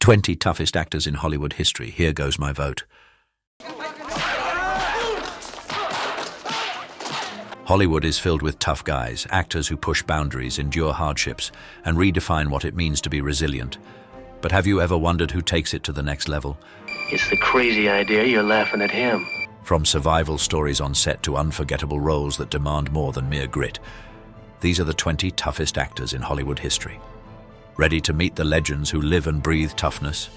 20 toughest actors in Hollywood history. Here goes my vote. Hollywood is filled with tough guys, actors who push boundaries, endure hardships, and redefine what it means to be resilient. But have you ever wondered who takes it to the next level? It's the crazy idea you're laughing at him. From survival stories on set to unforgettable roles that demand more than mere grit, these are the 20 toughest actors in Hollywood history. Ready to meet the legends who live and breathe toughness?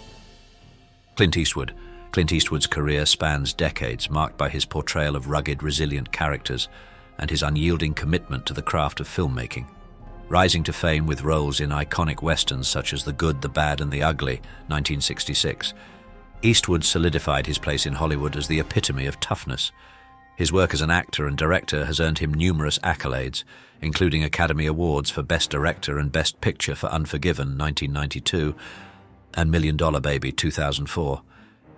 Clint Eastwood. Clint Eastwood's career spans decades, marked by his portrayal of rugged, resilient characters and his unyielding commitment to the craft of filmmaking. Rising to fame with roles in iconic westerns such as The Good, the Bad, and the Ugly, 1966, Eastwood solidified his place in Hollywood as the epitome of toughness. His work as an actor and director has earned him numerous accolades, including Academy Awards for Best Director and Best Picture for Unforgiven, 1992, and $1 Million Baby, 2004.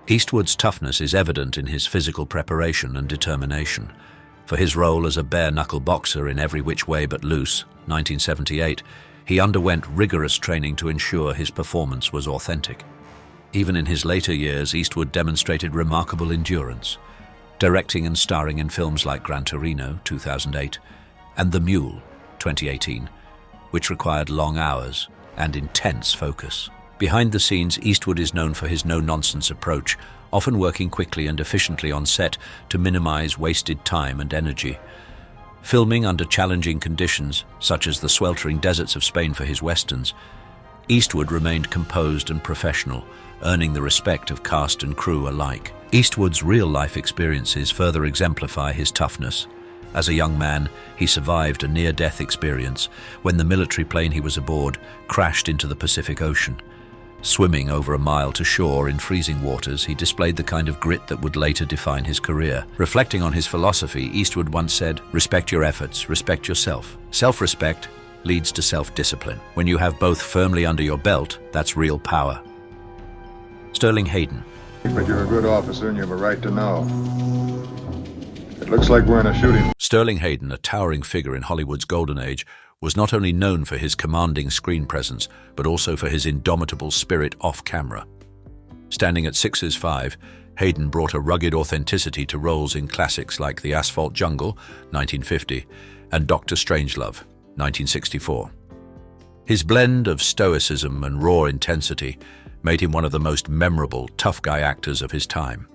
Eastwood's toughness is evident in his physical preparation and determination. For his role as a bare-knuckle boxer in Every Which Way But Loose, 1978, he underwent rigorous training to ensure his performance was authentic. Even in his later years, Eastwood demonstrated remarkable endurance, directing and starring in films like Gran Torino, 2008, and The Mule, 2018, which required long hours and intense focus. Behind the scenes, Eastwood is known for his no-nonsense approach, often working quickly and efficiently on set to minimize wasted time and energy. Filming under challenging conditions, such as the sweltering deserts of Spain for his westerns, Eastwood remained composed and professional, earning the respect of cast and crew alike. Eastwood's real-life experiences further exemplify his toughness. As a young man, he survived a near-death experience when the military plane he was aboard crashed into the Pacific Ocean. Swimming over a mile to shore in freezing waters, he displayed the kind of grit that would later define his career. Reflecting on his philosophy, Eastwood once said, "Respect your efforts, respect yourself. Self-respect leads to self-discipline. When you have both firmly under your belt, that's real power." Sterling Hayden. But you're a good officer and you have a right to know. It looks like we're in a shooting. Sterling Hayden, a towering figure in Hollywood's golden age, was not only known for his commanding screen presence, but also for his indomitable spirit off-camera. Standing at 6'5", Hayden brought a rugged authenticity to roles in classics like The Asphalt Jungle, 1950, and Dr. Strangelove, 1964. His blend of stoicism and raw intensity made him one of the most memorable tough guy actors of his time.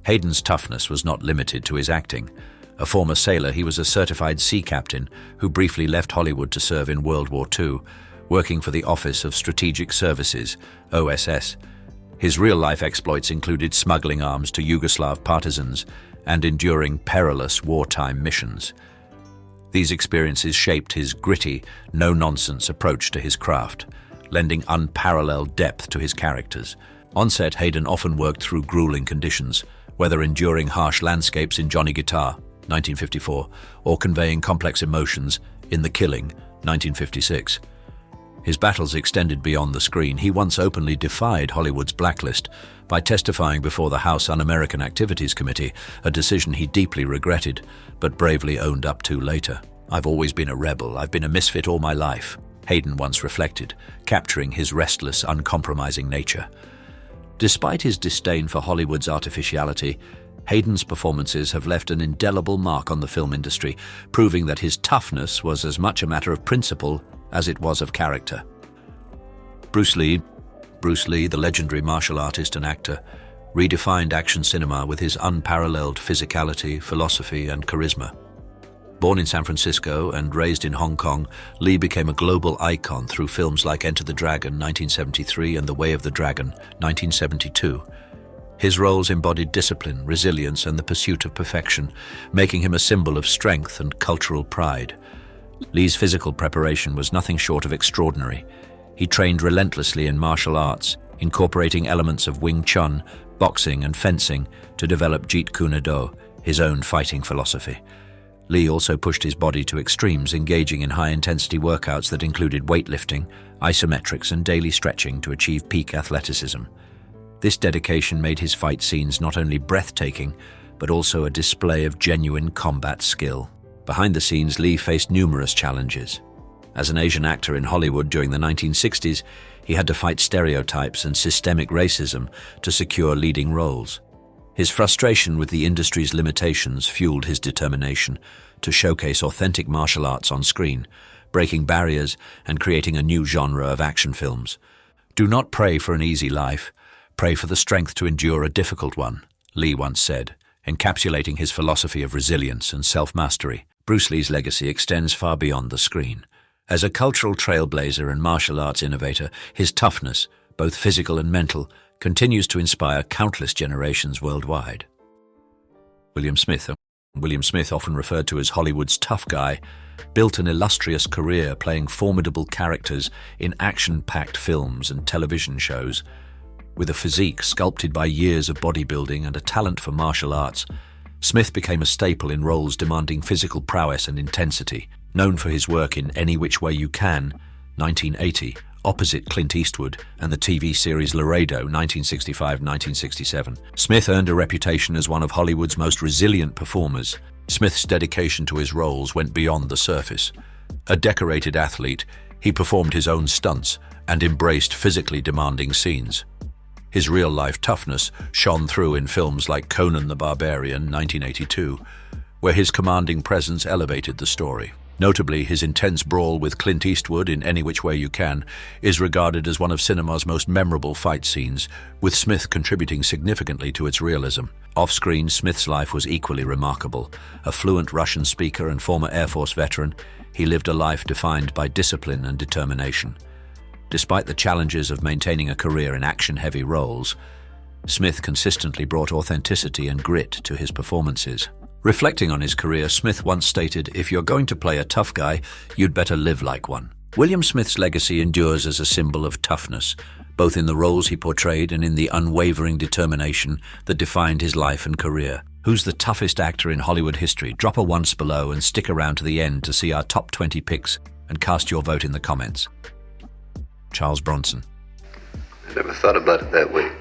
Hayden's toughness was not limited to his acting. A former sailor, he was a certified sea captain who briefly left Hollywood to serve in World War II, working for the Office of Strategic Services, OSS. His real-life exploits included smuggling arms to Yugoslav partisans and enduring perilous wartime missions. These experiences shaped his gritty, no-nonsense approach to his craft, lending unparalleled depth to his characters. On set, Hayden often worked through grueling conditions, whether enduring harsh landscapes in Johnny Guitar, 1954, or conveying complex emotions in The Killing, 1956. His battles extended beyond the screen. He once openly defied Hollywood's blacklist by testifying before the House Un-American Activities Committee, a decision he deeply regretted, but bravely owned up to later. "I've always been a rebel. I've been a misfit all my life," Hayden once reflected, capturing his restless, uncompromising nature. Despite his disdain for Hollywood's artificiality, Hayden's performances have left an indelible mark on the film industry, proving that his toughness was as much a matter of principle as it was of character. Bruce Lee, the legendary martial artist and actor, redefined action cinema with his unparalleled physicality, philosophy, and charisma. Born in San Francisco and raised in Hong Kong, Lee became a global icon through films like Enter the Dragon, 1973, and The Way of the Dragon, 1972. His roles embodied discipline, resilience, and the pursuit of perfection, making him a symbol of strength and cultural pride. Lee's physical preparation was nothing short of extraordinary. He trained relentlessly in martial arts, incorporating elements of Wing Chun, boxing, and fencing to develop Jeet Kune Do, his own fighting philosophy. Lee also pushed his body to extremes, engaging in high-intensity workouts that included weightlifting, isometrics, and daily stretching to achieve peak athleticism. This dedication made his fight scenes not only breathtaking, but also a display of genuine combat skill. Behind the scenes, Lee faced numerous challenges. As an Asian actor in Hollywood during the 1960s, he had to fight stereotypes and systemic racism to secure leading roles. His frustration with the industry's limitations fueled his determination to showcase authentic martial arts on screen, breaking barriers and creating a new genre of action films. "Do not pray for an easy life, pray for the strength to endure a difficult one," Lee once said, encapsulating his philosophy of resilience and self-mastery. Bruce Lee's legacy extends far beyond the screen. As a cultural trailblazer and martial arts innovator, his toughness, both physical and mental, continues to inspire countless generations worldwide. William Smith, often referred to as Hollywood's tough guy, built an illustrious career playing formidable characters in action-packed films and television shows. With a physique sculpted by years of bodybuilding and a talent for martial arts, Smith became a staple in roles demanding physical prowess and intensity. Known for his work in Any Which Way You Can, 1980, opposite Clint Eastwood, and the TV series Laredo, 1965-1967, Smith earned a reputation as one of Hollywood's most resilient performers. Smith's dedication to his roles went beyond the surface. A decorated athlete, he performed his own stunts and embraced physically demanding scenes. His real-life toughness shone through in films like Conan the Barbarian, 1982, where his commanding presence elevated the story. Notably, his intense brawl with Clint Eastwood in Any Which Way You Can is regarded as one of cinema's most memorable fight scenes, with Smith contributing significantly to its realism. Off-screen, Smith's life was equally remarkable. A fluent Russian speaker and former Air Force veteran, he lived a life defined by discipline and determination. Despite the challenges of maintaining a career in action-heavy roles, Smith consistently brought authenticity and grit to his performances. Reflecting on his career, Smith once stated, "If you're going to play a tough guy, you'd better live like one." William Smith's legacy endures as a symbol of toughness, both in the roles he portrayed and in the unwavering determination that defined his life and career. Who's the toughest actor in Hollywood history? Drop a once below and stick around to the end to see our top 20 picks and cast your vote in the comments. Charles Bronson. I never thought about it that way.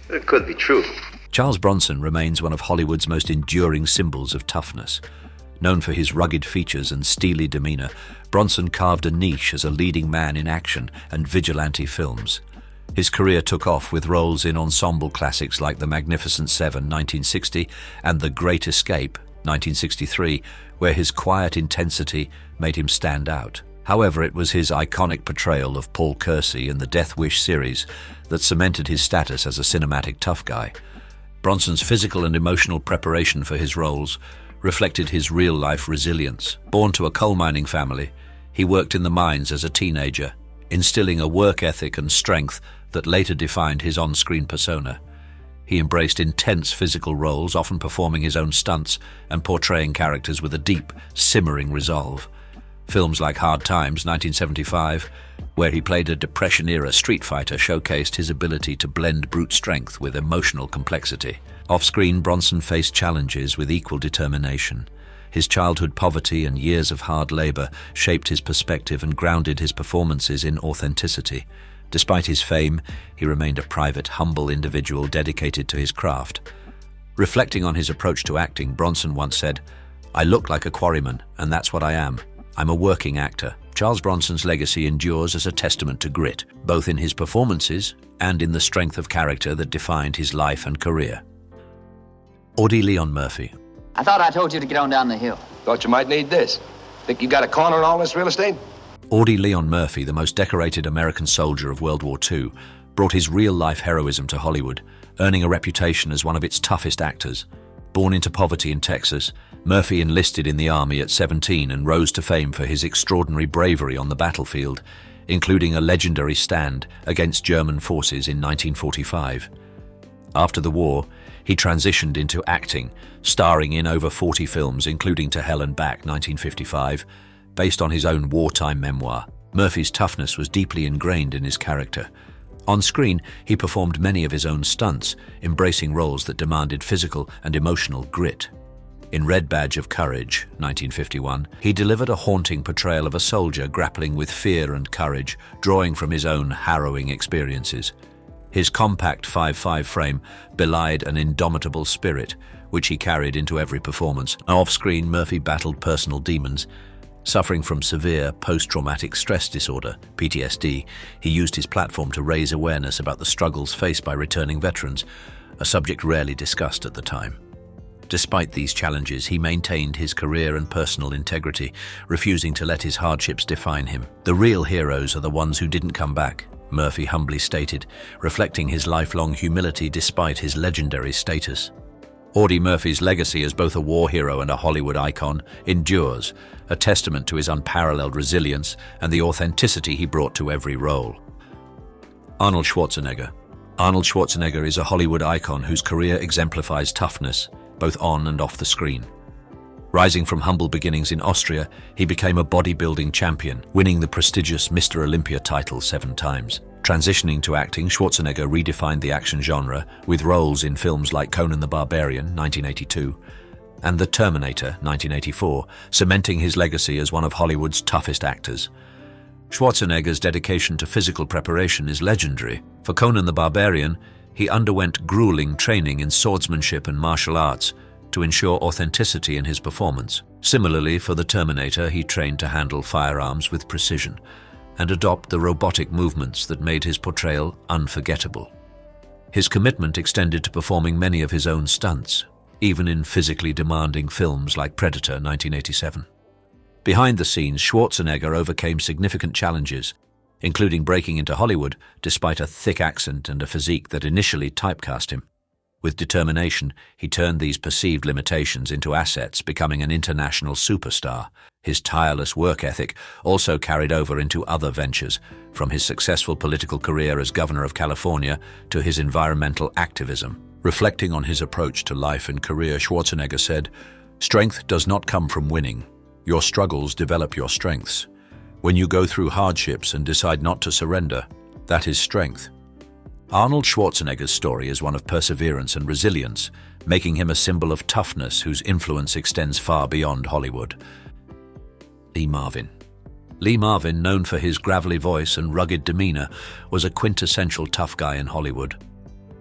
It could be true. Charles Bronson remains one of Hollywood's most enduring symbols of toughness. Known for his rugged features and steely demeanor, Bronson carved a niche as a leading man in action and vigilante films. His career took off with roles in ensemble classics like The Magnificent Seven, 1960, and The Great Escape, 1963, where his quiet intensity made him stand out. However, it was his iconic portrayal of Paul Kersey in the Death Wish series that cemented his status as a cinematic tough guy. Bronson's physical and emotional preparation for his roles reflected his real-life resilience. Born to a coal mining family, he worked in the mines as a teenager, instilling a work ethic and strength that later defined his on-screen persona. He embraced intense physical roles, often performing his own stunts and portraying characters with a deep, simmering resolve. Films like Hard Times, 1975, where he played a Depression-era street fighter, showcased his ability to blend brute strength with emotional complexity. Off-screen, Bronson faced challenges with equal determination. His childhood poverty and years of hard labor shaped his perspective and grounded his performances in authenticity. Despite his fame, he remained a private, humble individual dedicated to his craft. Reflecting on his approach to acting, Bronson once said, "I look like a quarryman, and that's what I am. I'm a working actor." Charles Bronson's legacy endures as a testament to grit, both in his performances and in the strength of character that defined his life and career. Audy Leon Murphy. I thought I told you to get on down the hill. Thought you might need this. Think you got a corner in all this real estate? Audy Leon Murphy, the most decorated American soldier of World War II, brought his real-life heroism to Hollywood, earning a reputation as one of its toughest actors. Born into poverty in Texas, Murphy enlisted in the Army at 17 and rose to fame for his extraordinary bravery on the battlefield, including a legendary stand against German forces in 1945. After the war, he transitioned into acting, starring in over 40 films, including To Hell and Back, 1955, based on his own wartime memoir. Murphy's toughness was deeply ingrained in his character. On screen, he performed many of his own stunts, embracing roles that demanded physical and emotional grit. In Red Badge of Courage, 1951, he delivered a haunting portrayal of a soldier grappling with fear and courage, drawing from his own harrowing experiences. His compact 5'5" frame belied an indomitable spirit, which he carried into every performance. Off-screen, Murphy battled personal demons, Suffering from severe post-traumatic stress disorder, PTSD, he used his platform to raise awareness about the struggles faced by returning veterans, a subject rarely discussed at the time. Despite these challenges, he maintained his career and personal integrity, refusing to let his hardships define him. "The real heroes are the ones who didn't come back," Murphy humbly stated, reflecting his lifelong humility despite his legendary status. Audie Murphy's legacy as both a war hero and a Hollywood icon endures, a testament to his unparalleled resilience and the authenticity he brought to every role. Arnold Schwarzenegger. Arnold Schwarzenegger is a Hollywood icon whose career exemplifies toughness, both on and off the screen. Rising from humble beginnings in Austria, he became a bodybuilding champion, winning the prestigious Mr. Olympia title 7 times. Transitioning to acting, Schwarzenegger redefined the action genre with roles in films like Conan the Barbarian, 1982, and The Terminator, 1984, cementing his legacy as one of Hollywood's toughest actors. Schwarzenegger's dedication to physical preparation is legendary. For Conan the Barbarian, he underwent grueling training in swordsmanship and martial arts to ensure authenticity in his performance. Similarly, for The Terminator, he trained to handle firearms with precision and adopt the robotic movements that made his portrayal unforgettable. His commitment extended to performing many of his own stunts, even in physically demanding films like Predator, 1987. Behind the scenes, Schwarzenegger overcame significant challenges, including breaking into Hollywood despite a thick accent and a physique that initially typecast him. With determination, he turned these perceived limitations into assets, becoming an international superstar. His tireless work ethic also carried over into other ventures, from his successful political career as governor of California to his environmental activism. Reflecting on his approach to life and career, Schwarzenegger said, "Strength does not come from winning. Your struggles develop your strengths. When you go through hardships and decide not to surrender, that is strength." Arnold Schwarzenegger's story is one of perseverance and resilience, making him a symbol of toughness whose influence extends far beyond Hollywood. Lee Marvin. Lee Marvin, known for his gravelly voice and rugged demeanor, was a quintessential tough guy in Hollywood.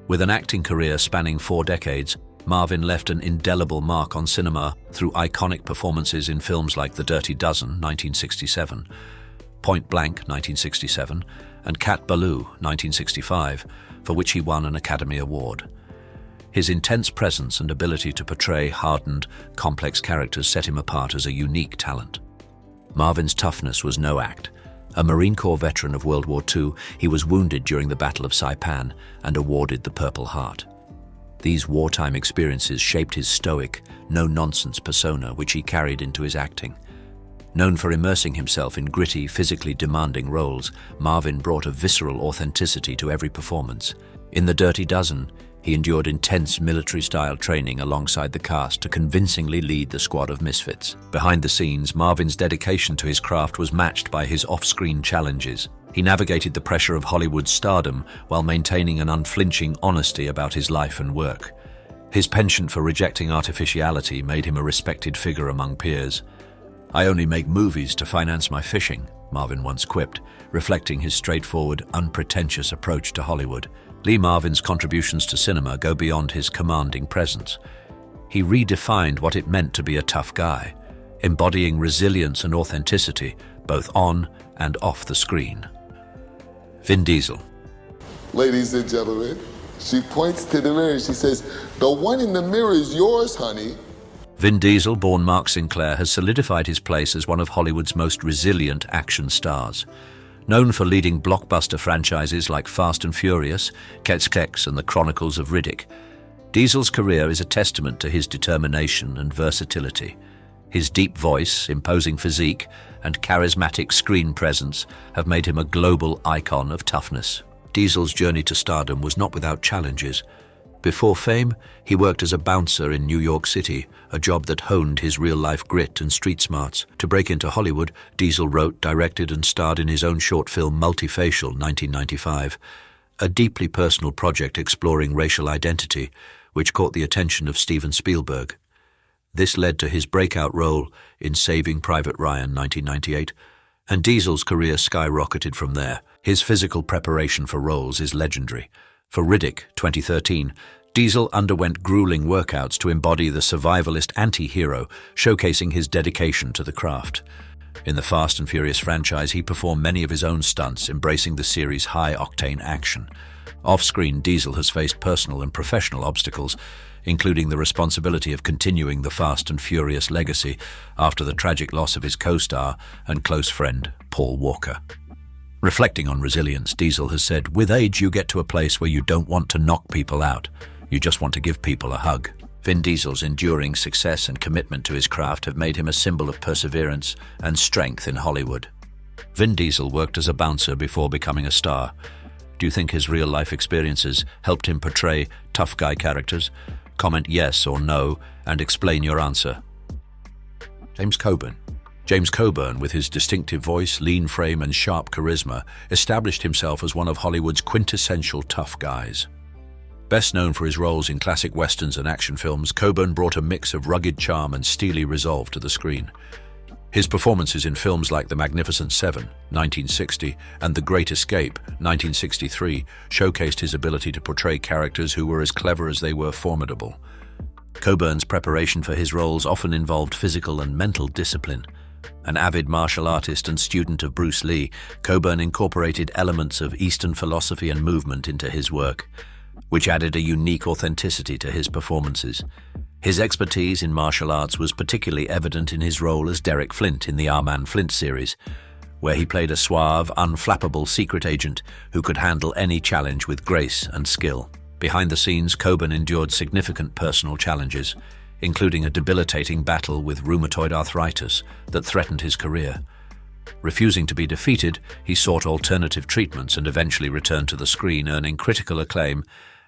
With an acting career spanning 4 decades, Marvin left an indelible mark on cinema through iconic performances in films like The Dirty Dozen, 1967, Point Blank, 1967, and Cat Ballou, 1965, for which he won an Academy Award. His intense presence and ability to portray hardened, complex characters set him apart as a unique talent. Marvin's toughness was no act. A Marine Corps veteran of World War II, he was wounded during the Battle of Saipan and awarded the Purple Heart. These wartime experiences shaped his stoic, no-nonsense persona, which he carried into his acting. Known for immersing himself in gritty, physically demanding roles, Marvin brought a visceral authenticity to every performance. In The Dirty Dozen, he endured intense military-style training alongside the cast to convincingly lead the squad of misfits. Behind the scenes, Marvin's dedication to his craft was matched by his off-screen challenges. He navigated the pressure of Hollywood stardom while maintaining an unflinching honesty about his life and work. His penchant for rejecting artificiality made him a respected figure among peers. "I only make movies to finance my fishing," Marvin once quipped, reflecting his straightforward, unpretentious approach to Hollywood. Lee Marvin's contributions to cinema go beyond his commanding presence. He redefined what it meant to be a tough guy, embodying resilience and authenticity, both on and off the screen. Vin Diesel. Ladies and gentlemen, she points to the mirror. She says, "The one in the mirror is yours, honey." Vin Diesel, born Mark Sinclair, has solidified his place as one of Hollywood's most resilient action stars. Known for leading blockbuster franchises like Fast and Furious, Keks and The Chronicles of Riddick, Diesel's career is a testament to his determination and versatility. His deep voice, imposing physique, and charismatic screen presence have made him a global icon of toughness. Diesel's journey to stardom was not without challenges. Before fame, he worked as a bouncer in New York City, a job that honed his real-life grit and street smarts. To break into Hollywood, Diesel wrote, directed, and starred in his own short film Multifacial, 1995, a deeply personal project exploring racial identity, which caught the attention of Steven Spielberg. This led to his breakout role in Saving Private Ryan, 1998, and Diesel's career skyrocketed from there. His physical preparation for roles is legendary. For Riddick, 2013, Diesel underwent grueling workouts to embody the survivalist anti-hero, showcasing his dedication to the craft. In the Fast and Furious franchise, he performed many of his own stunts, embracing the series' high-octane action. Off-screen, Diesel has faced personal and professional obstacles, including the responsibility of continuing the Fast and Furious legacy after the tragic loss of his co-star and close friend, Paul Walker. Reflecting on resilience, Diesel has said, "With age, you get to a place where you don't want to knock people out. You just want to give people a hug." Vin Diesel's enduring success and commitment to his craft have made him a symbol of perseverance and strength in Hollywood. Vin Diesel worked as a bouncer before becoming a star. Do you think his real-life experiences helped him portray tough guy characters? Comment yes or no and explain your answer. James Coburn. James Coburn, with his distinctive voice, lean frame and sharp charisma, established himself as one of Hollywood's quintessential tough guys. Best known for his roles in classic westerns and action films, Coburn brought a mix of rugged charm and steely resolve to the screen. His performances in films like The Magnificent Seven, 1960, and The Great Escape, 1963, showcased his ability to portray characters who were as clever as they were formidable. Coburn's preparation for his roles often involved physical and mental discipline. An avid martial artist and student of Bruce Lee, Coburn incorporated elements of Eastern philosophy and movement into his work, which added a unique authenticity to his performances. His expertise in martial arts was particularly evident in his role as Derek Flint in the Our Man Flint series, where he played a suave, unflappable secret agent who could handle any challenge with grace and skill. Behind the scenes, Coburn endured significant personal challenges, including a debilitating battle with rheumatoid arthritis that threatened his career. Refusing to be defeated, he sought alternative treatments and eventually returned to the screen, earning critical acclaim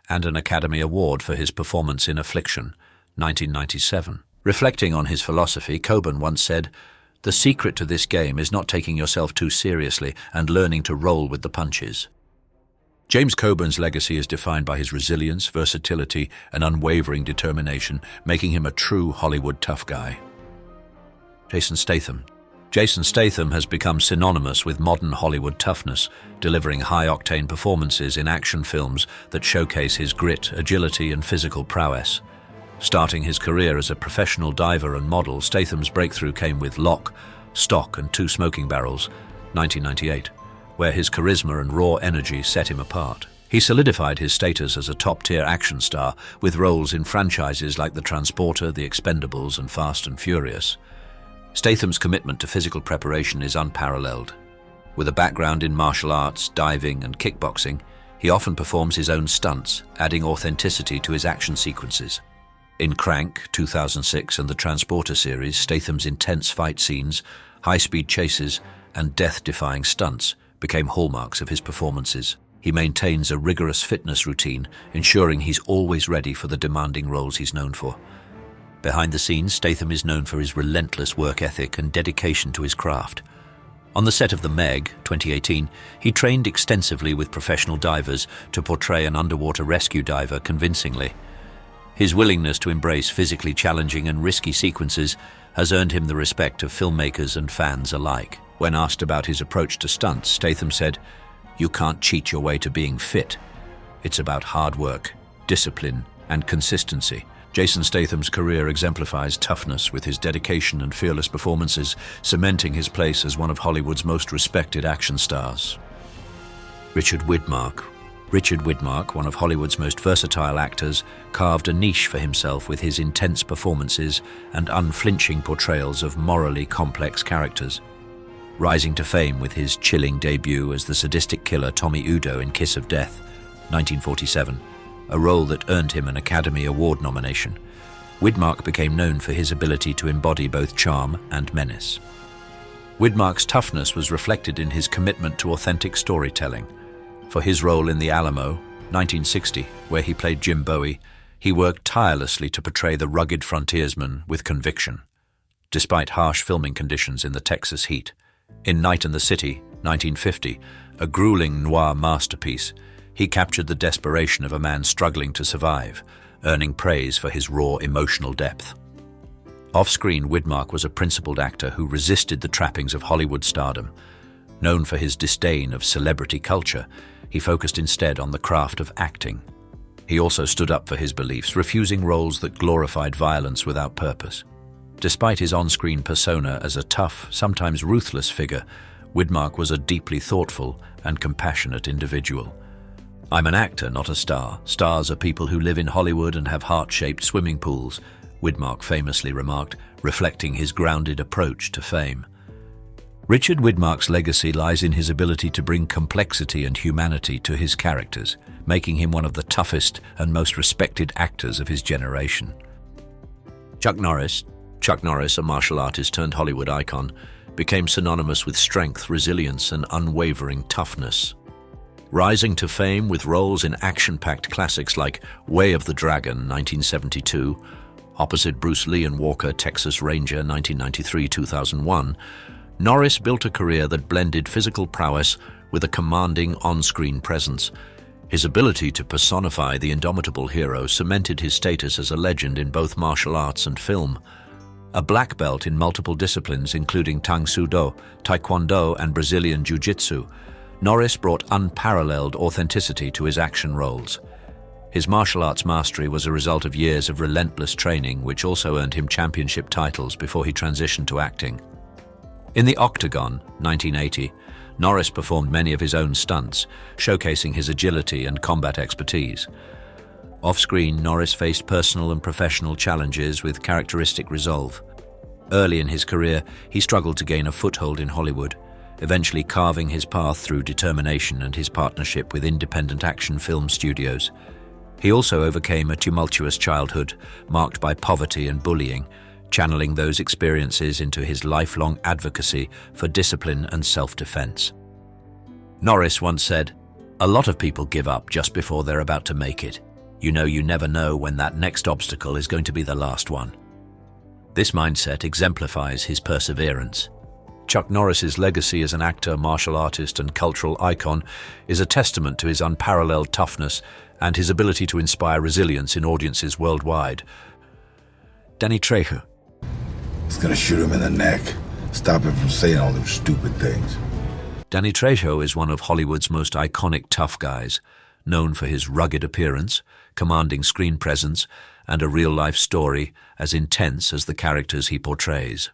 and an Academy Award for his performance in Affliction, 1997. Reflecting on his philosophy, Coburn once said, "The secret to this game is not taking yourself too seriously and learning to roll with the punches." James Coburn's legacy is defined by his resilience, versatility, and unwavering determination, making him a true Hollywood tough guy. Jason Statham. Jason Statham has become synonymous with modern Hollywood toughness, delivering high-octane performances in action films that showcase his grit, agility, and physical prowess. Starting his career as a professional diver and model, Statham's breakthrough came with Lock, Stock, and Two Smoking Barrels, 1998, where his charisma and raw energy set him apart. He solidified his status as a top-tier action star with roles in franchises like The Transporter, The Expendables, and Fast and Furious. Statham's commitment to physical preparation is unparalleled. With a background in martial arts, diving, and kickboxing, he often performs his own stunts, adding authenticity to his action sequences. In Crank, 2006, and the Transporter series, Statham's intense fight scenes, high-speed chases, and death-defying stunts became hallmarks of his performances. He maintains a rigorous fitness routine, ensuring he's always ready for the demanding roles he's known for. Behind the scenes, Statham is known for his relentless work ethic and dedication to his craft. On the set of The Meg, 2018, he trained extensively with professional divers to portray an underwater rescue diver convincingly. His willingness to embrace physically challenging and risky sequences has earned him the respect of filmmakers and fans alike. When asked about his approach to stunts, Statham said, "You can't cheat your way to being fit. It's about hard work, discipline, and consistency." Jason Statham's career exemplifies toughness with his dedication and fearless performances, cementing his place as one of Hollywood's most respected action stars. Richard Widmark. Richard Widmark, one of Hollywood's most versatile actors, carved a niche for himself with his intense performances and unflinching portrayals of morally complex characters. Rising to fame with his chilling debut as the sadistic killer Tommy Udo in Kiss of Death, 1947, a role that earned him an Academy Award nomination, Widmark became known for his ability to embody both charm and menace. Widmark's toughness was reflected in his commitment to authentic storytelling. For his role in The Alamo, 1960, where he played Jim Bowie, he worked tirelessly to portray the rugged frontiersman with conviction, despite harsh filming conditions in the Texas heat. In Night in the City, 1950, a grueling noir masterpiece, he captured the desperation of a man struggling to survive, earning praise for his raw emotional depth. Off-screen, Widmark was a principled actor who resisted the trappings of Hollywood stardom. Known for his disdain of celebrity culture, he focused instead on the craft of acting. He also stood up for his beliefs, refusing roles that glorified violence without purpose. Despite his on-screen persona as a tough, sometimes ruthless figure, Whitmark was a deeply thoughtful and compassionate individual. "I'm an actor, not a star. Stars are people who live in Hollywood and have heart-shaped swimming pools," Whitmark famously remarked, reflecting his grounded approach to fame. Richard Widmark's legacy lies in his ability to bring complexity and humanity to his characters, making him one of the toughest and most respected actors of his generation. Chuck Norris, a martial artist turned Hollywood icon, became synonymous with strength, resilience, and unwavering toughness. Rising to fame with roles in action-packed classics like Way of the Dragon, 1972, opposite Bruce Lee and Walker, Texas Ranger, 1993-2001, Norris built a career that blended physical prowess with a commanding on-screen presence. His ability to personify the indomitable hero cemented his status as a legend in both martial arts and film. A black belt in multiple disciplines including Tang Soo Do, Taekwondo, and Brazilian Jiu-Jitsu, Norris brought unparalleled authenticity to his action roles. His martial arts mastery was a result of years of relentless training, which also earned him championship titles before he transitioned to acting. In The Octagon, 1980, Norris performed many of his own stunts, showcasing his agility and combat expertise. Off-screen, Norris faced personal and professional challenges with characteristic resolve. Early in his career, he struggled to gain a foothold in Hollywood, eventually carving his path through determination and his partnership with independent action film studios. He also overcame a tumultuous childhood marked by poverty and bullying, channeling those experiences into his lifelong advocacy for discipline and self-defense. Norris once said, "A lot of people give up just before they're about to make it. You never know when that next obstacle is going to be the last one." This mindset exemplifies his perseverance. Chuck Norris's legacy as an actor, martial artist, and cultural icon is a testament to his unparalleled toughness and his ability to inspire resilience in audiences worldwide. Danny Trejo. It's gonna shoot him in the neck. Stop him from saying all those stupid things. Danny Trejo is one of Hollywood's most iconic tough guys, known for his rugged appearance, commanding screen presence, and a real-life story as intense as the characters he portrays.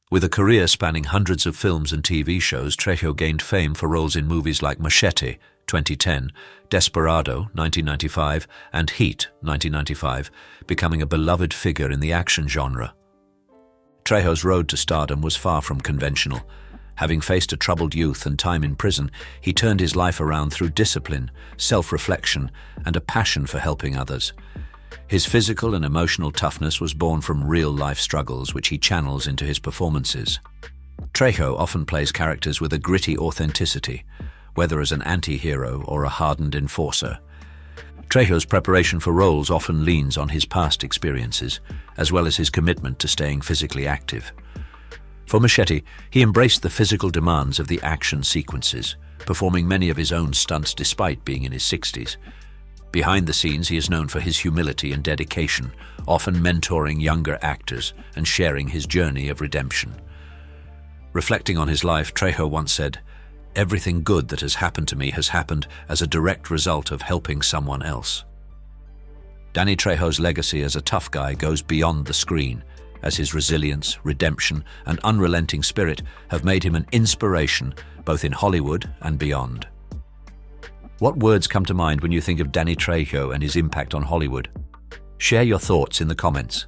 With a career spanning hundreds of films and TV shows, Trejo gained fame for roles in movies like Machete, 2010, Desperado, 1995, and Heat, 1995, becoming a beloved figure in the action genre. Trejo's road to stardom was far from conventional. Having faced a troubled youth and time in prison, he turned his life around through discipline, self-reflection, and a passion for helping others. His physical and emotional toughness was born from real-life struggles, which he channels into his performances. Trejo often plays characters with a gritty authenticity, whether as an anti-hero or a hardened enforcer. Trejo's preparation for roles often leans on his past experiences, as well as his commitment to staying physically active. For Machete, he embraced the physical demands of the action sequences, performing many of his own stunts despite being in his 60s. Behind the scenes, he is known for his humility and dedication, often mentoring younger actors and sharing his journey of redemption. Reflecting on his life, Trejo once said, "Everything good that has happened to me has happened as a direct result of helping someone else." Danny Trejo's legacy as a tough guy goes beyond the screen, as his resilience, redemption, and unrelenting spirit have made him an inspiration both in Hollywood and beyond. What words come to mind when you think of Danny Trejo and his impact on Hollywood? Share your thoughts in the comments.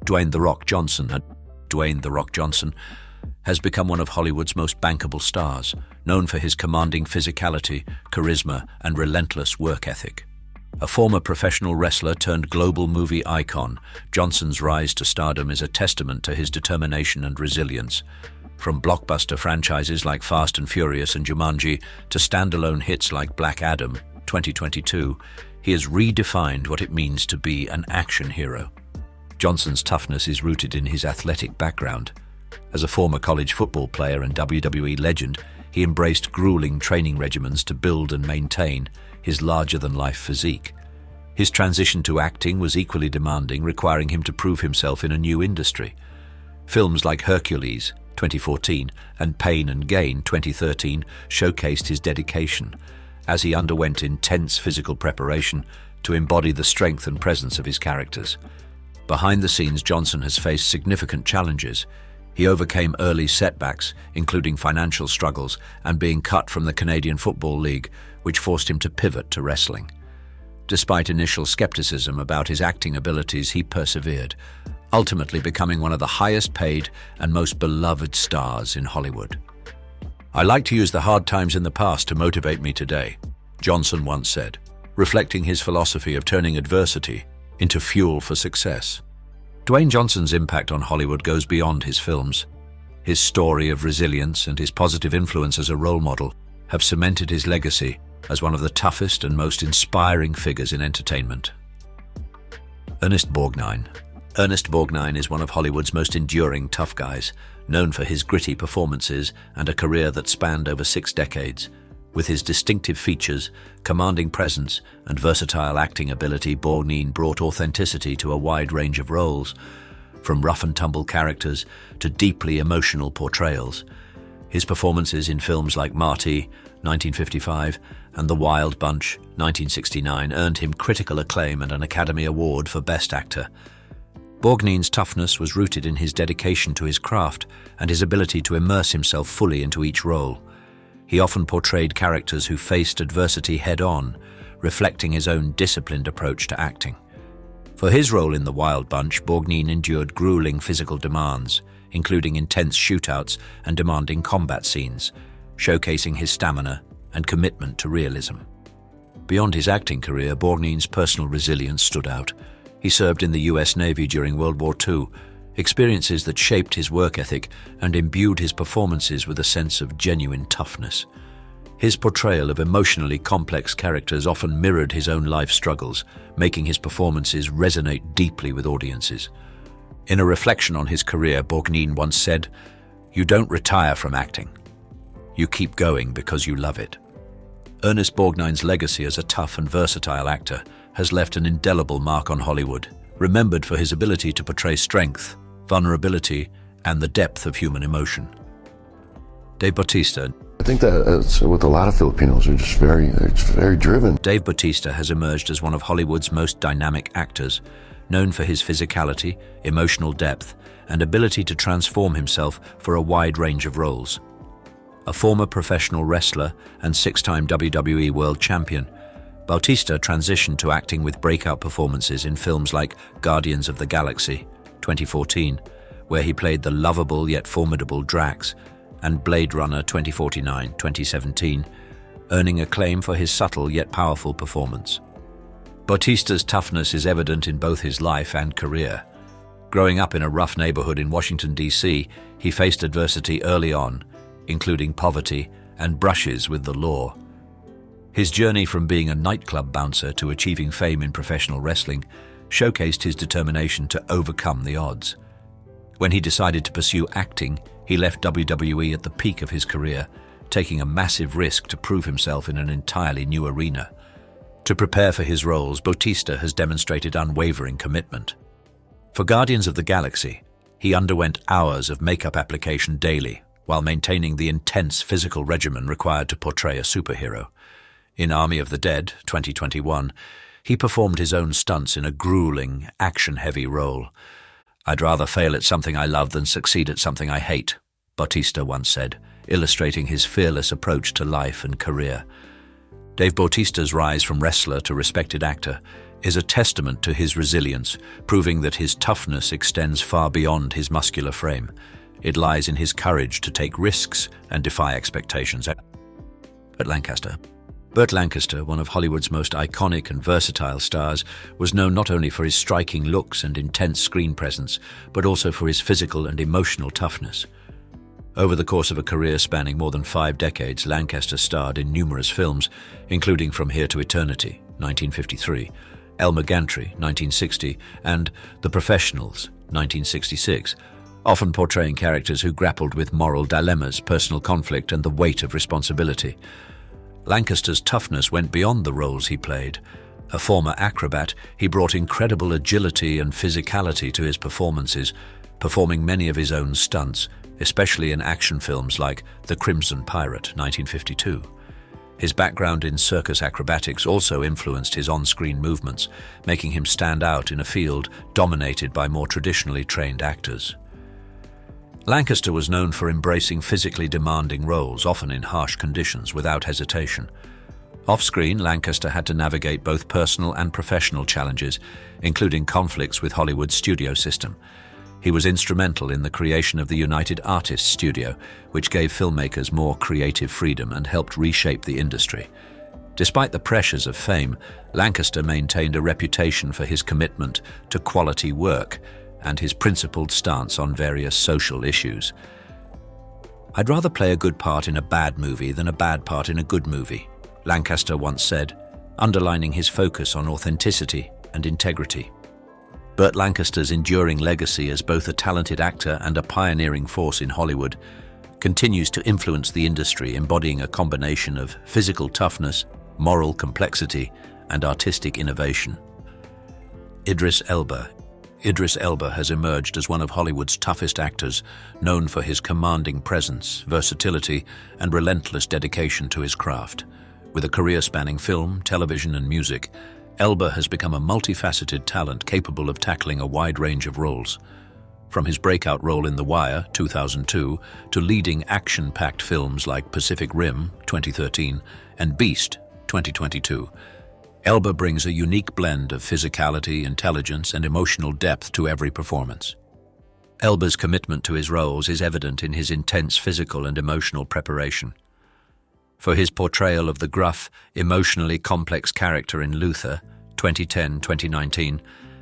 Dwayne "The Rock" Johnson has become one of Hollywood's most bankable stars, known for his commanding physicality, charisma, and relentless work ethic. A former professional wrestler turned global movie icon, Johnson's rise to stardom is a testament to his determination and resilience. From blockbuster franchises like Fast and Furious and Jumanji to standalone hits like Black Adam, 2022, he has redefined what it means to be an action hero. Johnson's toughness is rooted in his athletic background. As a former college football player and WWE legend, he embraced grueling training regimens to build and maintain his larger-than-life physique. His transition to acting was equally demanding, requiring him to prove himself in a new industry. Films like Hercules, 2014, and Pain and Gain, 2013, showcased his dedication, as he underwent intense physical preparation to embody the strength and presence of his characters. Behind the scenes, Johnson has faced significant challenges. He overcame early setbacks, including financial struggles and being cut from the Canadian Football League, which forced him to pivot to wrestling. Despite initial skepticism about his acting abilities, he persevered, ultimately becoming one of the highest paid and most beloved stars in Hollywood. "I like to use the hard times in the past to motivate me today," Johnson once said, reflecting his philosophy of turning adversity into fuel for success. Dwayne Johnson's impact on Hollywood goes beyond his films. His story of resilience and his positive influence as a role model have cemented his legacy as one of the toughest and most inspiring figures in entertainment. Ernest Borgnine. Ernest Borgnine is one of Hollywood's most enduring tough guys, known for his gritty performances and a career that spanned over 6 decades. With his distinctive features, commanding presence, and versatile acting ability, Borgnine brought authenticity to a wide range of roles, from rough-and-tumble characters to deeply emotional portrayals. His performances in films like Marty, 1955, and The Wild Bunch, 1969, earned him critical acclaim and an Academy Award for Best Actor. Borgnine's toughness was rooted in his dedication to his craft and his ability to immerse himself fully into each role. He often portrayed characters who faced adversity head-on, reflecting his own disciplined approach to acting. For his role in The Wild Bunch, Borgnine endured grueling physical demands, including intense shootouts and demanding combat scenes, showcasing his stamina and commitment to realism. Beyond his acting career, Borgnine's personal resilience stood out. He served in the US Navy during World War II, experiences that shaped his work ethic and imbued his performances with a sense of genuine toughness. His portrayal of emotionally complex characters often mirrored his own life struggles, making his performances resonate deeply with audiences. In a reflection on his career, Borgnine once said, "You don't retire from acting. You keep going because you love it." Ernest Borgnine's legacy as a tough and versatile actor has left an indelible mark on Hollywood, remembered for his ability to portray strength, vulnerability, and the depth of human emotion. Dave Bautista. I think that with a lot of Filipinos, they're just very driven. Dave Bautista has emerged as one of Hollywood's most dynamic actors, known for his physicality, emotional depth, and ability to transform himself for a wide range of roles. A former professional wrestler and 6-time WWE World Champion, Bautista transitioned to acting with breakout performances in films like Guardians of the Galaxy, 2014, where he played the lovable yet formidable Drax, and Blade Runner 2049, 2017, earning acclaim for his subtle yet powerful performance. Bautista's toughness is evident in both his life and career. Growing up in a rough neighborhood in Washington, D.C., he faced adversity early on, including poverty and brushes with the law. His journey from being a nightclub bouncer to achieving fame in professional wrestling showcased his determination to overcome the odds. When he decided to pursue acting, he left WWE at the peak of his career, taking a massive risk to prove himself in an entirely new arena. To prepare for his roles, Bautista has demonstrated unwavering commitment. For Guardians of the Galaxy, he underwent hours of makeup application daily, while maintaining the intense physical regimen required to portray a superhero. In Army of the Dead, 2021, he performed his own stunts in a grueling, action-heavy role. "I'd rather fail at something I love than succeed at something I hate," Bautista once said, illustrating his fearless approach to life and career. Dave Bautista's rise from wrestler to respected actor is a testament to his resilience, proving that his toughness extends far beyond his muscular frame. It lies in his courage to take risks and defy expectations. Bert Lancaster. Bert Lancaster, one of Hollywood's most iconic and versatile stars, was known not only for his striking looks and intense screen presence, but also for his physical and emotional toughness. Over the course of a career spanning more than 5 decades, Lancaster starred in numerous films, including From Here to Eternity, 1953, Elmer Gantry, 1960, and The Professionals, 1966, often portraying characters who grappled with moral dilemmas, personal conflict, and the weight of responsibility. Lancaster's toughness went beyond the roles he played. A former acrobat, he brought incredible agility and physicality to his performances, performing many of his own stunts, especially in action films like The Crimson Pirate, 1952. His background in circus acrobatics also influenced his on-screen movements, making him stand out in a field dominated by more traditionally trained actors. Lancaster was known for embracing physically demanding roles, often in harsh conditions, without hesitation. Off-screen, Lancaster had to navigate both personal and professional challenges, including conflicts with Hollywood's studio system. He was instrumental in the creation of the United Artists Studio, which gave filmmakers more creative freedom and helped reshape the industry. Despite the pressures of fame, Lancaster maintained a reputation for his commitment to quality work and his principled stance on various social issues. "I'd rather play a good part in a bad movie than a bad part in a good movie," Lancaster once said, underlining his focus on authenticity and integrity. Bert Lancaster's enduring legacy as both a talented actor and a pioneering force in Hollywood continues to influence the industry, embodying a combination of physical toughness, moral complexity, and artistic innovation. Idris Elba. Idris Elba has emerged as one of Hollywood's toughest actors, known for his commanding presence, versatility, and relentless dedication to his craft. With a career spanning film, television, and music, Elba has become a multifaceted talent capable of tackling a wide range of roles. From his breakout role in The Wire, 2002, to leading action-packed films like Pacific Rim, 2013, and Beast, 2022, Elba brings a unique blend of physicality, intelligence, and emotional depth to every performance. Elba's commitment to his roles is evident in his intense physical and emotional preparation. For his portrayal of the gruff, emotionally complex character in Luther, 2010-2019,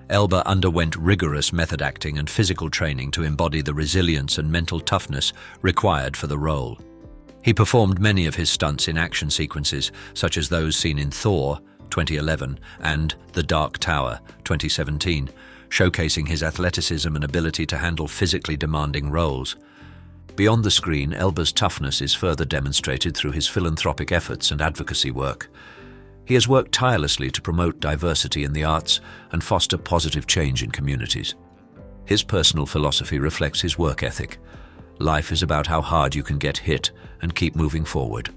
Elba underwent rigorous method acting and physical training to embody the resilience and mental toughness required for the role. He performed many of his stunts in action sequences, such as those seen in Thor, 2011, and The Dark Tower, 2017, showcasing his athleticism and ability to handle physically demanding roles. Beyond the screen, Elba's toughness is further demonstrated through his philanthropic efforts and advocacy work. He has worked tirelessly to promote diversity in the arts and foster positive change in communities. His personal philosophy reflects his work ethic. Life is about how hard you can get hit and keep moving forward.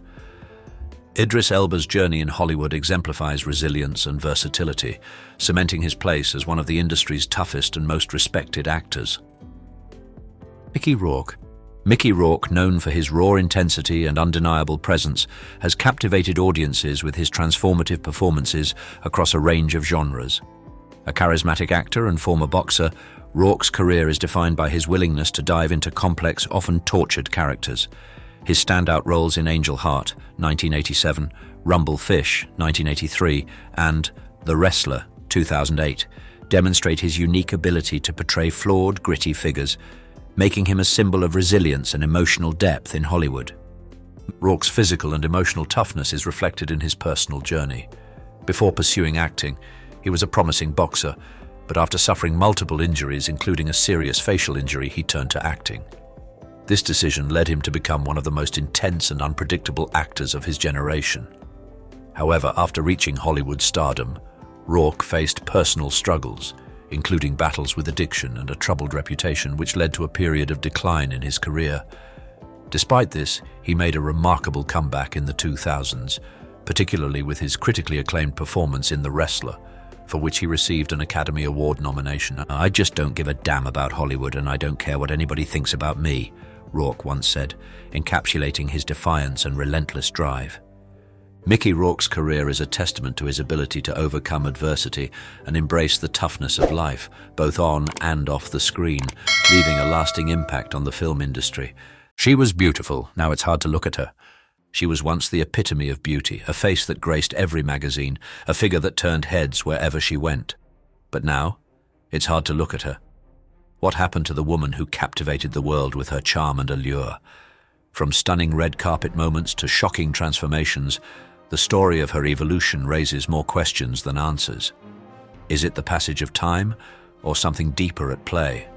Idris Elba's journey in Hollywood exemplifies resilience and versatility, cementing his place as one of the industry's toughest and most respected actors. Micky Rock. Micky Rock, known for his raw intensity and undeniable presence, has captivated audiences with his transformative performances across a range of genres. A charismatic actor and former boxer, Rock's career is defined by his willingness to dive into complex, often tortured characters. His standout roles in Angel Heart, 1987, Rumble Fish, 1983, and The Wrestler, 2008, demonstrate his unique ability to portray flawed, gritty figures, making him a symbol of resilience and emotional depth in Hollywood. Rock's physical and emotional toughness is reflected in his personal journey. Before pursuing acting, he was a promising boxer, but after suffering multiple injuries, including a serious facial injury, he turned to acting. This decision led him to become one of the most intense and unpredictable actors of his generation. However, after reaching Hollywood stardom, Rock faced personal struggles, including battles with addiction and a troubled reputation, which led to a period of decline in his career. Despite this, he made a remarkable comeback in the 2000s, particularly with his critically acclaimed performance in The Wrestler, for which he received an Academy Award nomination. "I just don't give a damn about Hollywood, and I don't care what anybody thinks about me," Rock once said, encapsulating his defiance and relentless drive. Mickey Rourke's career is a testament to his ability to overcome adversity and embrace the toughness of life, both on and off the screen, leaving a lasting impact on the film industry. She was beautiful, now it's hard to look at her. She was once the epitome of beauty, a face that graced every magazine, a figure that turned heads wherever she went. But now, it's hard to look at her. What happened to the woman who captivated the world with her charm and allure? From stunning red carpet moments to shocking transformations, the story of her evolution raises more questions than answers. Is it the passage of time, or something deeper at play?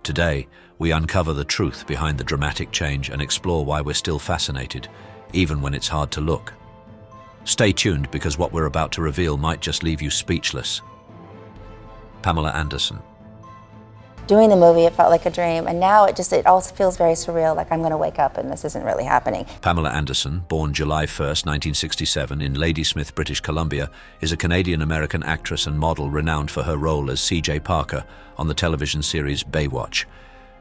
Today, we uncover the truth behind the dramatic change and explore why we're still fascinated, even when it's hard to look. Stay tuned, because what we're about to reveal might just leave you speechless. Pamela Anderson. doing the movie, it felt like a dream, and now it also feels very surreal, like I'm going to wake up and this isn't really happening. Pamela Anderson, born July 1st, 1967 in Ladysmith, British Columbia, is a Canadian-American actress and model renowned for her role as C.J. Parker on the television series Baywatch.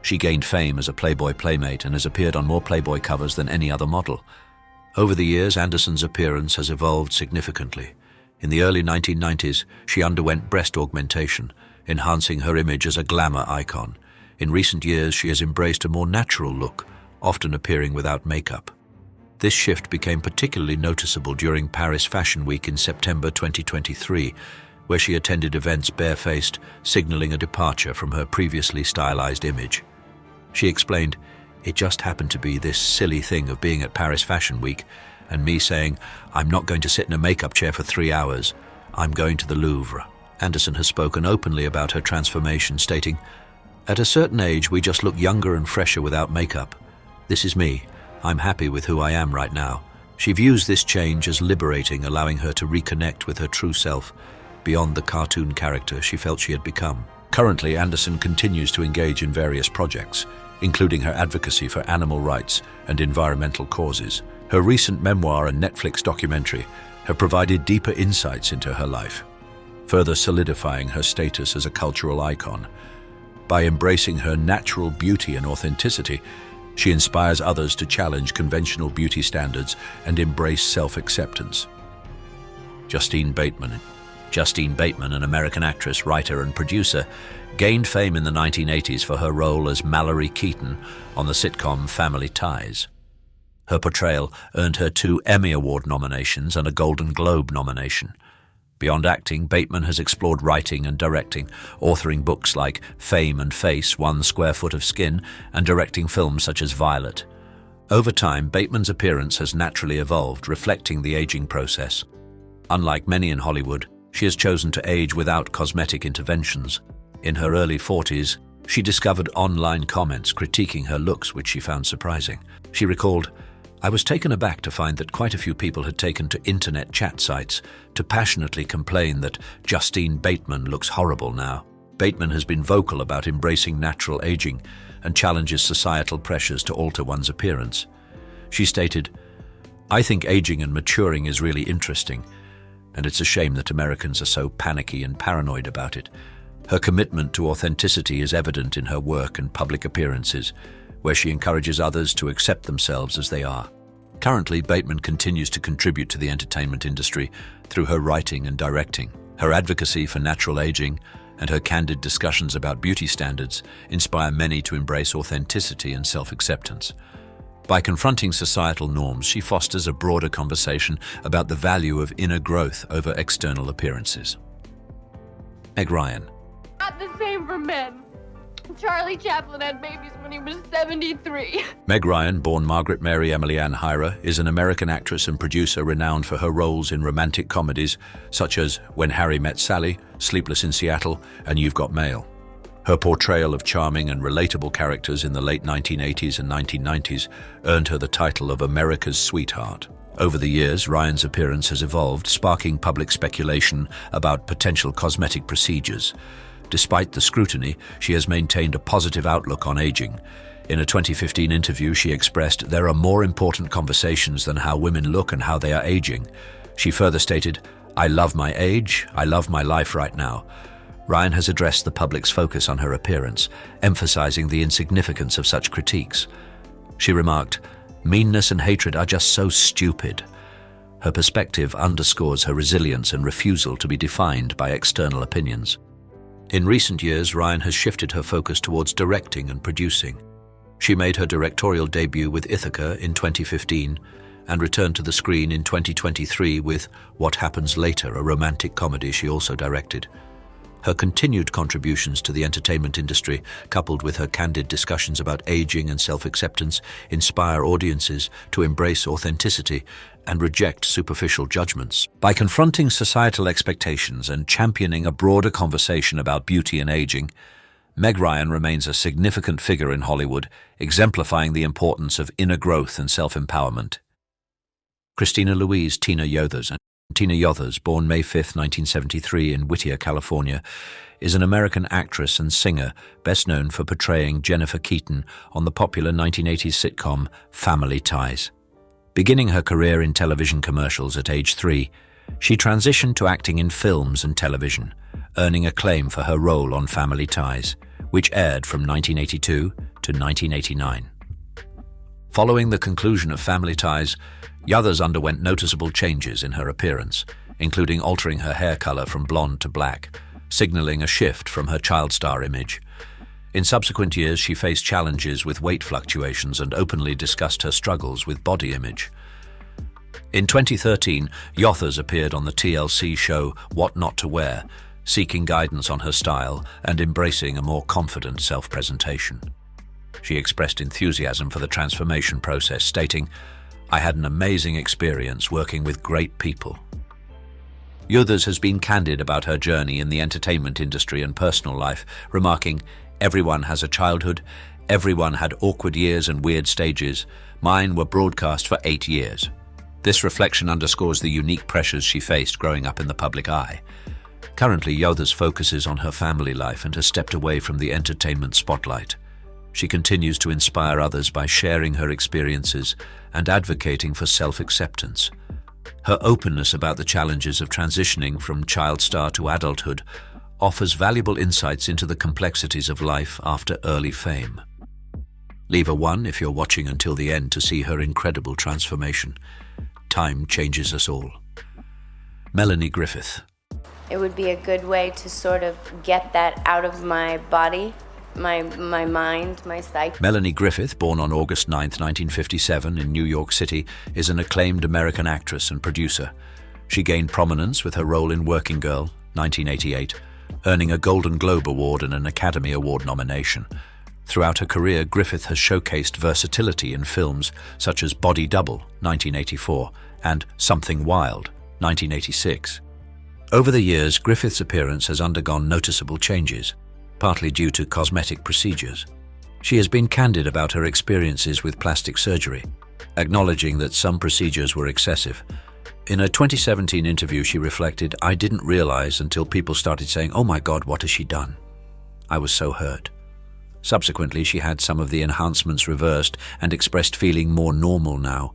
She gained fame as a Playboy playmate and has appeared on more Playboy covers than any other model. Over the years, Anderson's appearance has evolved significantly. In the early 1990s, she underwent breast augmentation, enhancing her image as a glamour icon. In recent years, she has embraced a more natural look, often appearing without makeup. This shift became particularly noticeable during Paris Fashion Week in September 2023, where she attended events barefaced, signaling a departure from her previously stylized image. She explained, "It just happened to be this silly thing of being at Paris Fashion Week and me saying, I'm not going to sit in a makeup chair for 3 hours. I'm going to the Louvre." Anderson has spoken openly about her transformation, stating, "At a certain age, we just look younger and fresher without makeup. This is me. I'm happy with who I am right now." She views this change as liberating, allowing her to reconnect with her true self, beyond the cartoon character she felt she had become. Currently, Anderson continues to engage in various projects, including her advocacy for animal rights and environmental causes. Her recent memoir and Netflix documentary have provided deeper insights into her life, further solidifying her status as a cultural icon. By embracing her natural beauty and authenticity, she inspires others to challenge conventional beauty standards and embrace self-acceptance. Justine Bateman, an American actress, writer, and producer, gained fame in the 1980s for her role as Mallory Keaton on the sitcom Family Ties. Her portrayal earned her 2 Emmy Award nominations and a Golden Globe nomination. Beyond acting, Bateman has explored writing and directing, authoring books like Fame and Face, 1 Square Foot of Skin, and directing films such as Violet. Over time, Bateman's appearance has naturally evolved, reflecting the aging process. Unlike many in Hollywood, she has chosen to age without cosmetic interventions. In her early 40s, she discovered online comments critiquing her looks, which she found surprising. She recalled, "I was taken aback to find that quite a few people had taken to internet chat sites to passionately complain that Justine Bateman looks horrible now." Bateman has been vocal about embracing natural aging and challenges societal pressures to alter one's appearance. She stated, "I think aging and maturing is really interesting, and it's a shame that Americans are so panicky and paranoid about it." Her commitment to authenticity is evident in her work and public appearances, where she encourages others to accept themselves as they are. Currently, Bateman continues to contribute to the entertainment industry through her writing and directing. Her advocacy for natural aging and her candid discussions about beauty standards inspire many to embrace authenticity and self-acceptance. By confronting societal norms, she fosters a broader conversation about the value of inner growth over external appearances. Meg Ryan. Not the same for men. Charlie Chaplin had babies when he was 73. Meg Ryan, born Margaret Mary Emily Ann Hyra, is an American actress and producer renowned for her roles in romantic comedies such as When Harry Met Sally, Sleepless in Seattle, and You've Got Mail. Her portrayal of charming and relatable characters in the late 1980s and 1990s earned her the title of America's Sweetheart. Over the years, Ryan's appearance has evolved, sparking public speculation about potential cosmetic procedures. Despite the scrutiny, she has maintained a positive outlook on aging. In a 2015 interview, she expressed, "There are more important conversations than how women look and how they are aging." She further stated, "I love my age, I love my life right now." Ryan has addressed the public's focus on her appearance, emphasizing the insignificance of such critiques. She remarked, "Meanness and hatred are just so stupid." Her perspective underscores her resilience and refusal to be defined by external opinions. In recent years, Ryan has shifted her focus towards directing and producing. She made her directorial debut with Ithaca in 2015 and returned to the screen in 2023 with What Happens Later, a romantic comedy she also directed. Her continued contributions to the entertainment industry, coupled with her candid discussions about aging and self-acceptance, inspire audiences to embrace authenticity and reject superficial judgments. By confronting societal expectations and championing a broader conversation about beauty and aging, Meg Ryan remains a significant figure in Hollywood, exemplifying the importance of inner growth and self-empowerment. Christina Louise Tina Yothers Tina Yothers, born May 5, 1973 in Whittier, California, is an American actress and singer best known for portraying Jennifer Keaton on the popular 1980s sitcom Family Ties. Beginning her career in television commercials at age 3, she transitioned to acting in films and television, earning acclaim for her role on Family Ties, which aired from 1982 to 1989. Following the conclusion of Family Ties, Yothers underwent noticeable changes in her appearance, including altering her hair color from blonde to black, signaling a shift from her child star image. In subsequent years, she faced challenges with weight fluctuations and openly discussed her struggles with body image. In 2013, Yothers appeared on the TLC show What Not to Wear, seeking guidance on her style and embracing a more confident self-presentation. She expressed enthusiasm for the transformation process, stating, "I had an amazing experience working with great people." Yothers has been candid about her journey in the entertainment industry and personal life, remarking, "Everyone has a childhood, everyone had awkward years and weird stages. Mine were broadcast for 8 years." This reflection underscores the unique pressures she faced growing up in the public eye. Currently, Yothers focuses on her family life and has stepped away from the entertainment spotlight. She continues to inspire others by sharing her experiences and advocating for self-acceptance. Her openness about the challenges of transitioning from child star to adulthood offers valuable insights into the complexities of life after early fame. Leave a 1 if you're watching until the end to see her incredible transformation. Time changes us all. Melanie Griffith. It would be a good way to sort of get that out of my body, my mind, my psyche. Melanie Griffith, born on August 9, 1957 in New York City, is an acclaimed American actress and producer. She gained prominence with her role in Working Girl, 1988, earning a Golden Globe Award and an Academy Award nomination. Throughout her career, Griffith has showcased versatility in films such as Body Double, 1984, and Something Wild, 1986. Over the years, Griffith's appearance has undergone noticeable changes, partly due to cosmetic procedures. She has been candid about her experiences with plastic surgery, acknowledging that some procedures were excessive. In a 2017 interview, she reflected, "I didn't realize until people started saying, 'Oh my God, what has she done?' I was so hurt." Subsequently, she had some of the enhancements reversed and expressed feeling more normal now.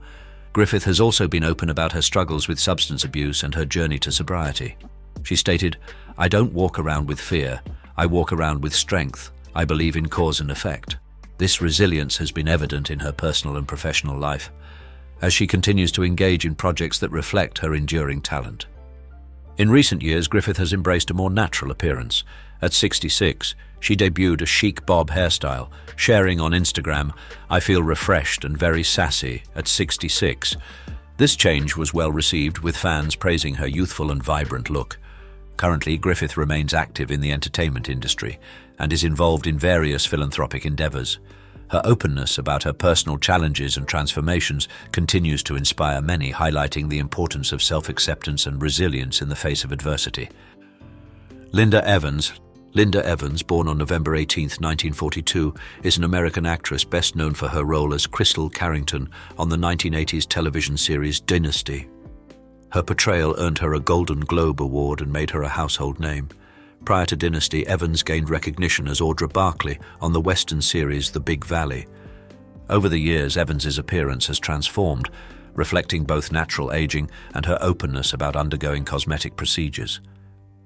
Griffith has also been open about her struggles with substance abuse and her journey to sobriety. She stated, "I don't walk around with fear. I walk around with strength. I believe in cause and effect." This resilience has been evident in her personal and professional life, as she continues to engage in projects that reflect her enduring talent. In recent years, Griffith has embraced a more natural appearance. At 66, she debuted a chic bob hairstyle, sharing on Instagram, "I feel refreshed and very sassy at 66. This change was well received, with fans praising her youthful and vibrant look. Currently, Griffith remains active in the entertainment industry and is involved in various philanthropic endeavors. Her openness about her personal challenges and transformations continues to inspire many, highlighting the importance of self-acceptance and resilience in the face of adversity. Linda Evans, born on November 18, 1942, is an American actress best known for her role as Crystal Carrington on the 1980s television series Dynasty. Her portrayal earned her a Golden Globe Award and made her a household name. Prior to Dynasty, Evans gained recognition as Audra Barkley on the Western series The Big Valley. Over the years, Evans's appearance has transformed, reflecting both natural aging and her openness about undergoing cosmetic procedures.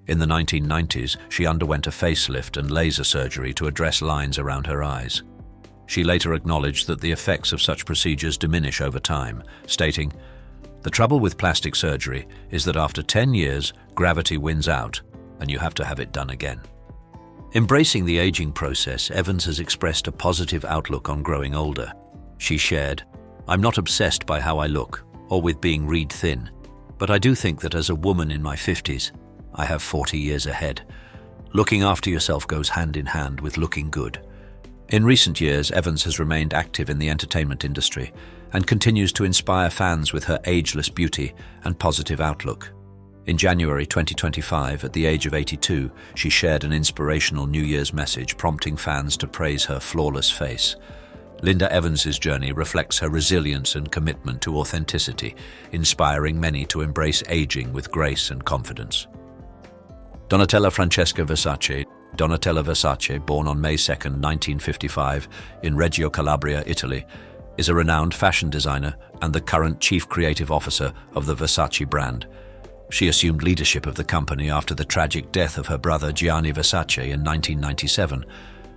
In the 1990s, she underwent a facelift and laser surgery to address lines around her eyes. She later acknowledged that the effects of such procedures diminish over time, stating, "The trouble with plastic surgery is that after 10 years, gravity wins out, and you have to have it done again." Embracing the aging process, Evans has expressed a positive outlook on growing older. She shared, "I'm not obsessed by how I look, or with being reed thin, but I do think that as a woman in my 50s, I have 40 years ahead. Looking after yourself goes hand in hand with looking good." In recent years, Evans has remained active in the entertainment industry and continues to inspire fans with her ageless beauty and positive outlook. In January 2025, at the age of 82, she shared an inspirational New Year's message prompting fans to praise her flawless face. Linda Evans's journey reflects her resilience and commitment to authenticity, inspiring many to embrace aging with grace and confidence. Donatella Francesca Versace. Donatella Versace, born on May 2, 1955, in Reggio Calabria, Italy, is a renowned fashion designer and the current chief creative officer of the Versace brand. She assumed leadership of the company after the tragic death of her brother Gianni Versace in 1997,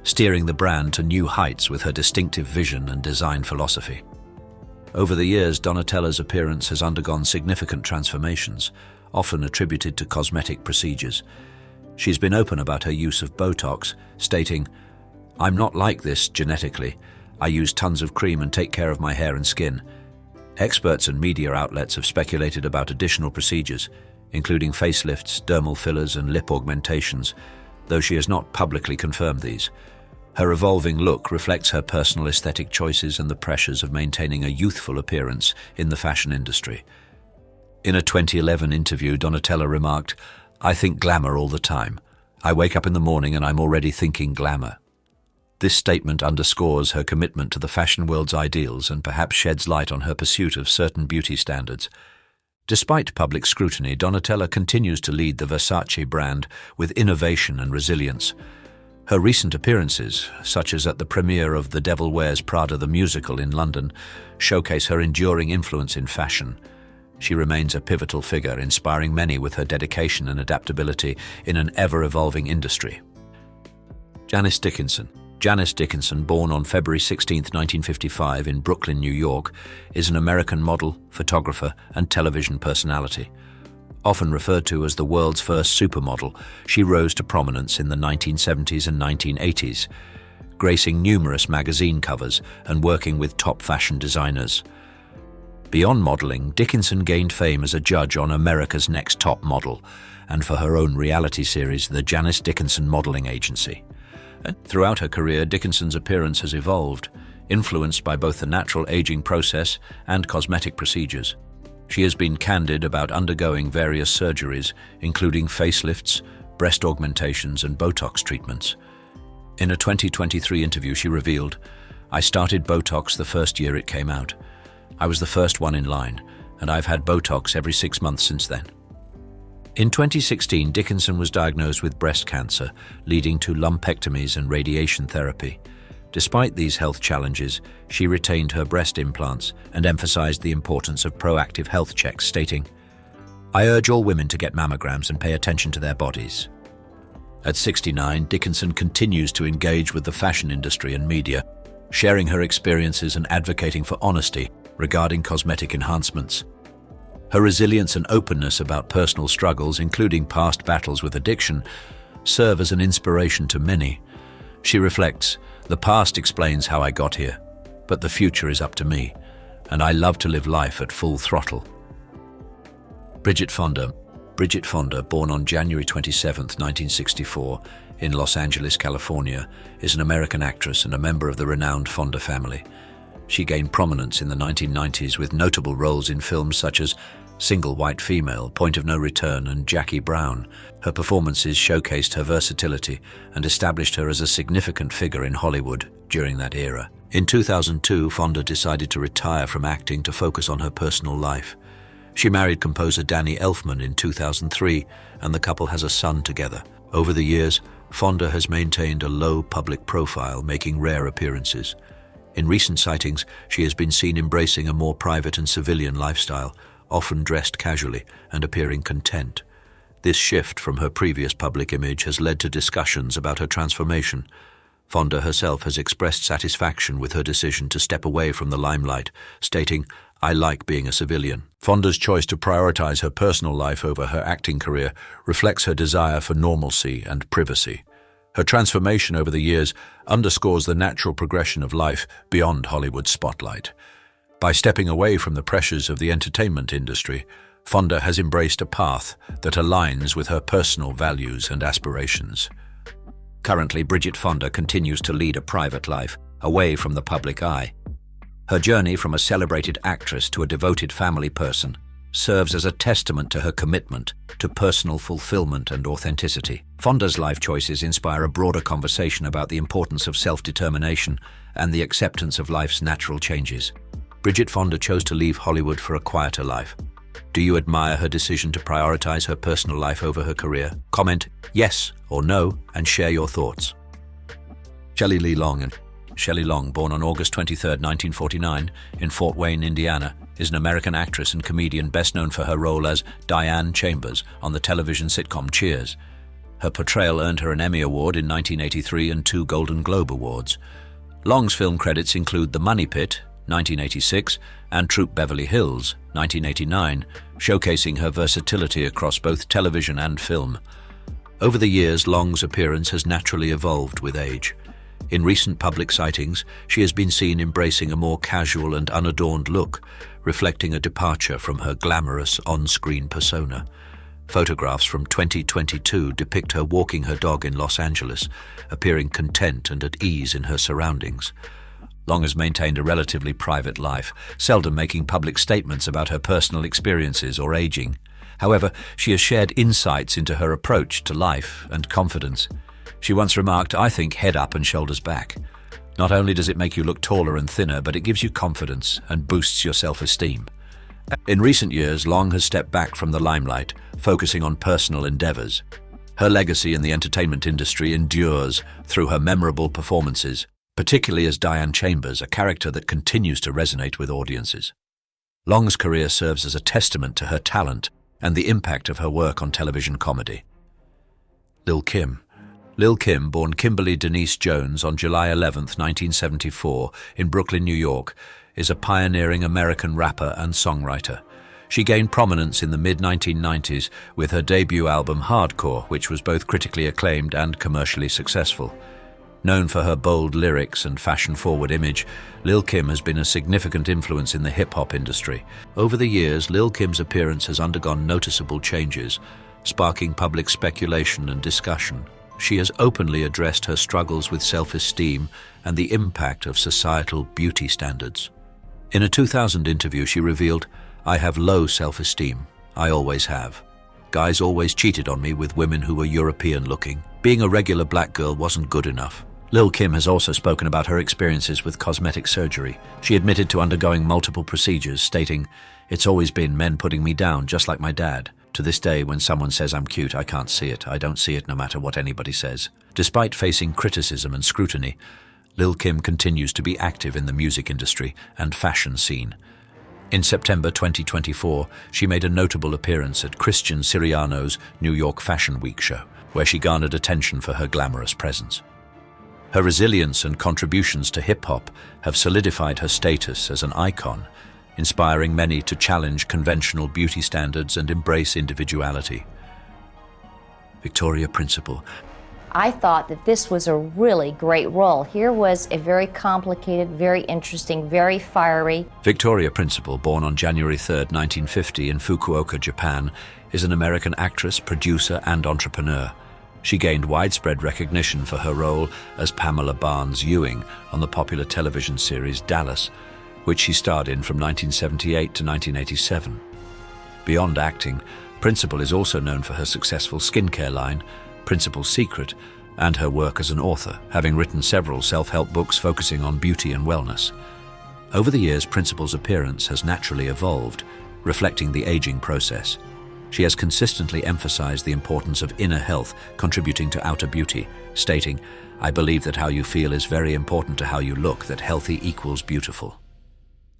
steering the brand to new heights with her distinctive vision and design philosophy. Over the years, Donatella's appearance has undergone significant transformations, often attributed to cosmetic procedures. She's been open about her use of Botox, stating, "I'm not like this genetically. I use tons of cream and take care of my hair and skin." Experts and media outlets have speculated about additional procedures, including facelifts, dermal fillers, and lip augmentations, though she has not publicly confirmed these. Her evolving look reflects her personal aesthetic choices and the pressures of maintaining a youthful appearance in the fashion industry. In a 2011 interview, Donatella remarked, "I think glamour all the time. I wake up in the morning and I'm already thinking glamour." This statement underscores her commitment to the fashion world's ideals and perhaps sheds light on her pursuit of certain beauty standards. Despite public scrutiny, Donatella continues to lead the Versace brand with innovation and resilience. Her recent appearances, such as at the premiere of The Devil Wears Prada the musical in London, showcase her enduring influence in fashion. She remains a pivotal figure, inspiring many with her dedication and adaptability in an ever-evolving industry. Janice Dickinson. Janice Dickinson, born on February 16, 1955 in Brooklyn, New York, is an American model, photographer, and television personality. Often referred to as the world's first supermodel, she rose to prominence in the 1970s and 1980s, gracing numerous magazine covers and working with top fashion designers. Beyond modeling, Dickinson gained fame as a judge on America's Next Top Model and for her own reality series, the Janice Dickinson Modeling Agency. Throughout her career, Dickinson's appearance has evolved, influenced by both the natural aging process and cosmetic procedures. She has been candid about undergoing various surgeries, including facelifts, breast augmentations, and Botox treatments. In a 2023 interview, she revealed, "I started Botox the first year it came out. I was the first one in line, and I've had Botox every 6 months since then." In 2016, Dickinson was diagnosed with breast cancer, leading to lumpectomies and radiation therapy. Despite these health challenges, she retained her breast implants and emphasized the importance of proactive health checks, stating, "I urge all women to get mammograms and pay attention to their bodies." At 69, Dickinson continues to engage with the fashion industry and media, sharing her experiences and advocating for honesty regarding cosmetic enhancements. Her resilience and openness about personal struggles, including past battles with addiction, serve as an inspiration to many. She reflects, "The past explains how I got here, but the future is up to me, and I love to live life at full throttle." Bridget Fonda. Bridget Fonda, born on January 27, 1964, in Los Angeles, California, is an American actress and a member of the renowned Fonda family. She gained prominence in the 1990s with notable roles in films such as Single White Female, Point of No Return, and Jackie Brown. Her performances showcased her versatility and established her as a significant figure in Hollywood during that era. In 2002, Fonda decided to retire from acting to focus on her personal life. She married composer Danny Elfman in 2003, and the couple has a son together. Over the years, Fonda has maintained a low public profile, making rare appearances. In recent sightings, she has been seen embracing a more private and civilian lifestyle, often dressed casually and appearing content. This shift from her previous public image has led to discussions about her transformation. Fonda herself has expressed satisfaction with her decision to step away from the limelight, stating, "I like being a civilian." Fonda's choice to prioritize her personal life over her acting career reflects her desire for normalcy and privacy. Her transformation over the years underscores the natural progression of life beyond Hollywood's spotlight. By stepping away from the pressures of the entertainment industry, Fonda has embraced a path that aligns with her personal values and aspirations. Currently, Bridget Fonda continues to lead a private life, away from the public eye. Her journey from a celebrated actress to a devoted family person serves as a testament to her commitment to personal fulfillment and authenticity. Fonda's life choices inspire a broader conversation about the importance of self-determination and the acceptance of life's natural changes. Bridget Fonda chose to leave Hollywood for a quieter life. Do you admire her decision to prioritize her personal life over her career? Comment yes or no and share your thoughts. Shel Lee Long. Shel Lee Long, born on August 23, 1949, in Fort Wayne, Indiana, is an American actress and comedian best known for her role as Diane Chambers on the television sitcom Cheers. Her portrayal earned her an Emmy Award in 1983 and 2 Golden Globe Awards. Long's film credits include The Money Pit, 1986, and Troop Beverly Hills, 1989, showcasing her versatility across both television and film. Over the years, Long's appearance has naturally evolved with age. In recent public sightings, she has been seen embracing a more casual and unadorned look, reflecting a departure from her glamorous on-screen persona. Photographs from 2022 depict her walking her dog in Los Angeles, appearing content and at ease in her surroundings. Long has maintained a relatively private life, seldom making public statements about her personal experiences or aging. However, she has shared insights into her approach to life and confidence. She once remarked, "I think head up and shoulders back. Not only does it make you look taller and thinner, but it gives you confidence and boosts your self-esteem." In recent years, Long has stepped back from the limelight, focusing on personal endeavors. Her legacy in the entertainment industry endures through her memorable performances, particularly as Diane Chambers, a character that continues to resonate with audiences. Long's career serves as a testament to her talent and the impact of her work on television comedy. Lil Kim. Lil Kim, born Kimberly Denise Jones on July 11, 1974, in Brooklyn, New York, is a pioneering American rapper and songwriter. She gained prominence in the mid-1990s with her debut album Hardcore, which was both critically acclaimed and commercially successful. Known for her bold lyrics and fashion-forward image, Lil Kim has been a significant influence in the hip-hop industry. Over the years, Lil Kim's appearance has undergone noticeable changes, sparking public speculation and discussion. She has openly addressed her struggles with self-esteem and the impact of societal beauty standards. In a 2000 interview, she revealed, "I have low self-esteem. I always have. Guys always cheated on me with women who were European-looking. Being a regular black girl wasn't good enough." Lil Kim has also spoken about her experiences with cosmetic surgery. She admitted to undergoing multiple procedures, stating, "It's always been men putting me down, just like my dad. To this day, when someone says I'm cute, I can't see it. I don't see it no matter what anybody says." Despite facing criticism and scrutiny, Lil Kim continues to be active in the music industry and fashion scene. In September 2024, she made a notable appearance at Christian Siriano's New York Fashion Week show, where she garnered attention for her glamorous presence. Her resilience and contributions to hip-hop have solidified her status as an icon, inspiring many to challenge conventional beauty standards and embrace individuality. Victoria Principal. I thought that this was a really great role. Here was a very complicated, very interesting, very fiery. Victoria Principal, born on January 3, 1950 in Fukuoka, Japan, is an American actress, producer, and entrepreneur. She gained widespread recognition for her role as Pamela Barnes Ewing on the popular television series Dallas, which she starred in from 1978 to 1987. Beyond acting, Principal is also known for her successful skincare line, Principal's Secret, and her work as an author, having written several self-help books focusing on beauty and wellness. Over the years, Principal's appearance has naturally evolved, reflecting the aging process. She has consistently emphasized the importance of inner health contributing to outer beauty, stating, "I believe that how you feel is very important to how you look, that healthy equals beautiful."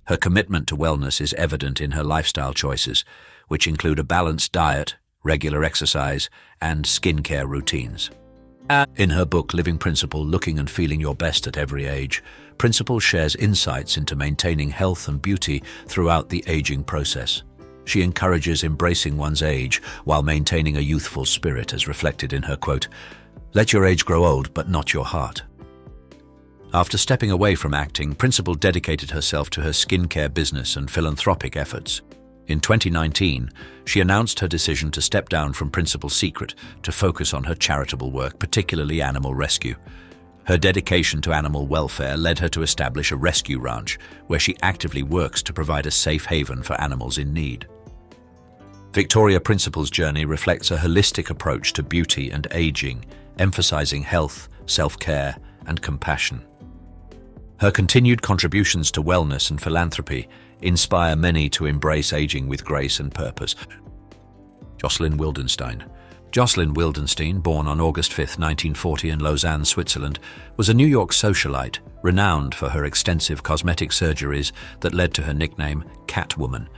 Her commitment to wellness is evident in her lifestyle choices, which include a balanced diet, regular exercise, and skincare routines. In her book, Living Principal, Looking and Feeling Your Best at Every Age, Principal shares insights into maintaining health and beauty throughout the aging process. She encourages embracing one's age while maintaining a youthful spirit, as reflected in her quote, "Let your age grow old, but not your heart." After stepping away from acting, Principal dedicated herself to her skincare business and philanthropic efforts. In 2019, she announced her decision to step down from Principal's Secret to focus on her charitable work, particularly animal rescue. Her dedication to animal welfare led her to establish a rescue ranch, where she actively works to provide a safe haven for animals in need. Victoria Principal's journey reflects a holistic approach to beauty and aging, emphasizing health, self-care, and compassion. Her continued contributions to wellness and philanthropy inspire many to embrace aging with grace and purpose. Joselyn Wildenstein. Joselyn Wildenstein, born on August 5, 1940 in Lausanne, Switzerland, was a New York socialite renowned for her extensive cosmetic surgeries that led to her nickname Catwoman.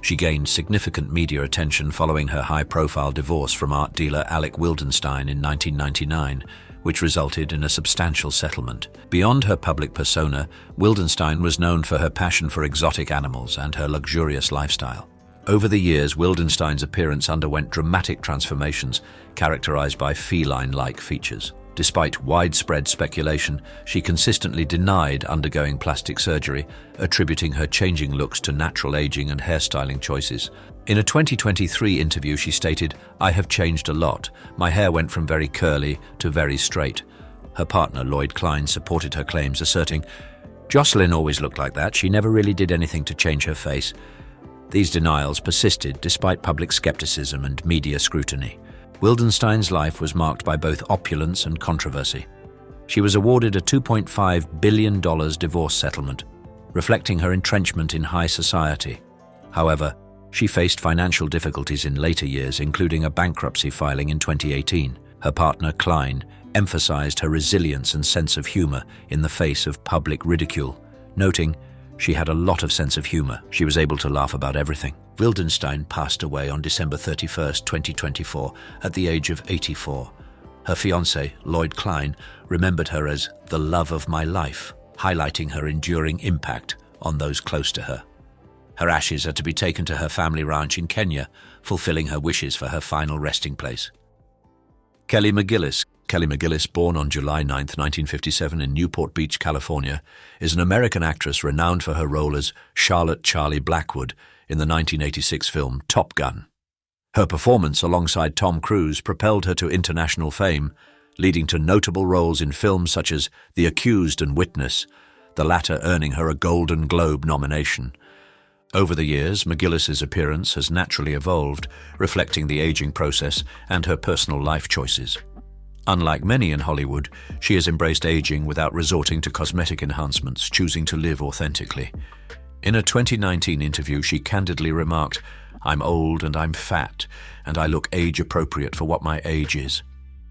She gained significant media attention following her high-profile divorce from art dealer Alec Wildenstein in 1999, which resulted in a substantial settlement. Beyond her public persona, Wildenstein was known for her passion for exotic animals and her luxurious lifestyle. Over the years, Wildenstein's appearance underwent dramatic transformations, characterized by feline-like features. Despite widespread speculation, she consistently denied undergoing plastic surgery, attributing her changing looks to natural aging and hairstyling choices. In a 2023 interview, she stated, "I have changed a lot. My hair went from very curly to very straight." Her partner, Lloyd Klein, supported her claims, asserting, "Joselyn always looked like that. She never really did anything to change her face." These denials persisted despite public skepticism and media scrutiny. Wildenstein's life was marked by both opulence and controversy. She was awarded a $2.5 billion divorce settlement, reflecting her entrenchment in high society. However, she faced financial difficulties in later years, including a bankruptcy filing in 2018. Her partner, Klein, emphasized her resilience and sense of humor in the face of public ridicule, noting, "She had a lot of sense of humor. She was able to laugh about everything." Wildenstein passed away on December 31, 2024, at the age of 84. Her fiancé, Lloyd Klein, remembered her as the love of my life, highlighting her enduring impact on those close to her. Her ashes are to be taken to her family ranch in Kenya, fulfilling her wishes for her final resting place. Kelly McGillis. Kelly McGillis, born on July 9, 1957 in Newport Beach, California, is an American actress renowned for her role as Charlotte Charlie Blackwood in the 1986 film Top Gun. Her performance alongside Tom Cruise propelled her to international fame, leading to notable roles in films such as The Accused and Witness, the latter earning her a Golden Globe nomination. Over the years, McGillis's appearance has naturally evolved, reflecting the aging process and her personal life choices. Unlike many in Hollywood, she has embraced aging without resorting to cosmetic enhancements, choosing to live authentically. In a 2019 interview, she candidly remarked, "I'm old and I'm fat, and I look age-appropriate for what my age is."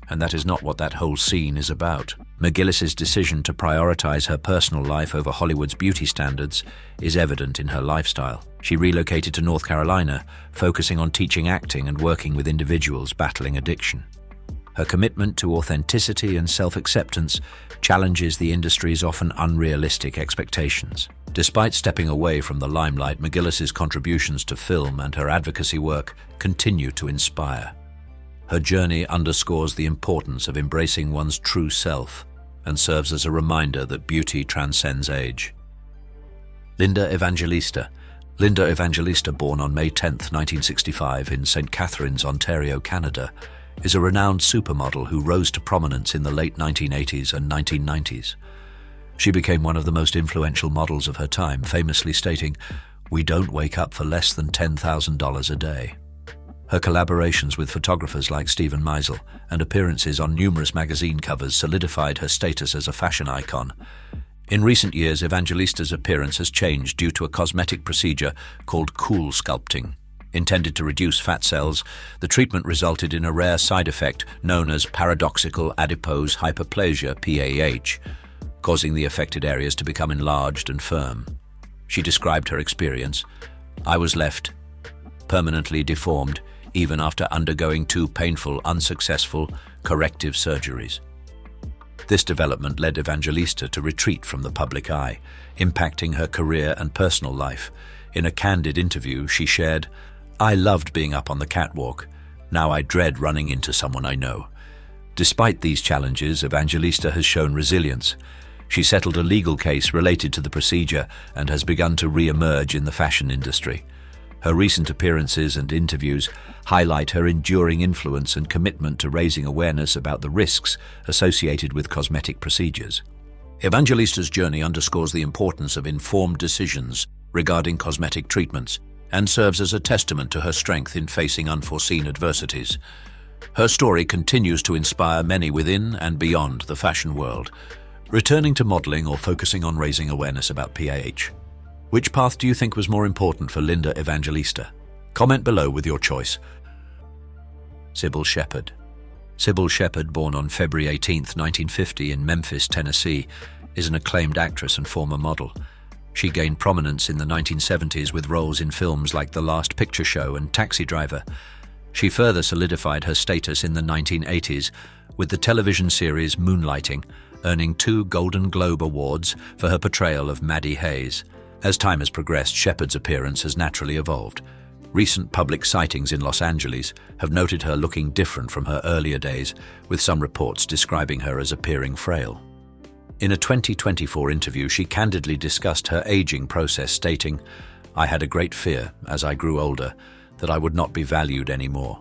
And that is not what that whole scene is about. McGillis's decision to prioritize her personal life over Hollywood's beauty standards is evident in her lifestyle. She relocated to North Carolina, focusing on teaching acting and working with individuals battling addiction. Her commitment to authenticity and self-acceptance challenges the industry's often unrealistic expectations. Despite stepping away from the limelight, McGillis's contributions to film and her advocacy work continue to inspire. Her journey underscores the importance of embracing one's true self and serves as a reminder that beauty transcends age. Linda Evangelista. Linda Evangelista, born on May 10, 1965 in St. Catharines, Ontario, Canada, is a renowned supermodel who rose to prominence in the late 1980s and 1990s. She became one of the most influential models of her time, famously stating, "We don't wake up for less than $10,000 a day." Her collaborations with photographers like Steven Meisel and appearances on numerous magazine covers solidified her status as a fashion icon. In recent years, Evangelista's appearance has changed due to a cosmetic procedure called cool sculpting. Intended to reduce fat cells, the treatment resulted in a rare side effect known as paradoxical adipose hyperplasia, PAH, causing the affected areas to become enlarged and firm. She described her experience. "I was left permanently deformed even after undergoing 2 painful, unsuccessful corrective surgeries." This development led Evangelista to retreat from the public eye, impacting her career and personal life. In a candid interview, she shared, "I loved being up on the catwalk. Now I dread running into someone I know." Despite these challenges, Evangelista has shown resilience. She settled a legal case related to the procedure and has begun to re-emerge in the fashion industry. Her recent appearances and interviews highlight her enduring influence and commitment to raising awareness about the risks associated with cosmetic procedures. Evangelista's journey underscores the importance of informed decisions regarding cosmetic treatments, and serves as a testament to her strength in facing unforeseen adversities. Her story continues to inspire many within and beyond the fashion world. Returning to modeling or focusing on raising awareness about PAH? Which path do you think was more important for Linda Evangelista? Comment below with your choice. Sybil Shepherd. Sybil Shepherd, born on February 18, 1950 in Memphis, Tennessee, is an acclaimed actress and former model. She gained prominence in the 1970s with roles in films like The Last Picture Show and Taxi Driver. She further solidified her status in the 1980s with the television series Moonlighting, earning 2 Golden Globe Awards for her portrayal of Maddie Hayes. As time has progressed, Shepherd's appearance has naturally evolved. Recent public sightings in Los Angeles have noted her looking different from her earlier days, with some reports describing her as appearing frail. In a 2024 interview, she candidly discussed her aging process, stating, "I had a great fear, as I grew older, that I would not be valued anymore."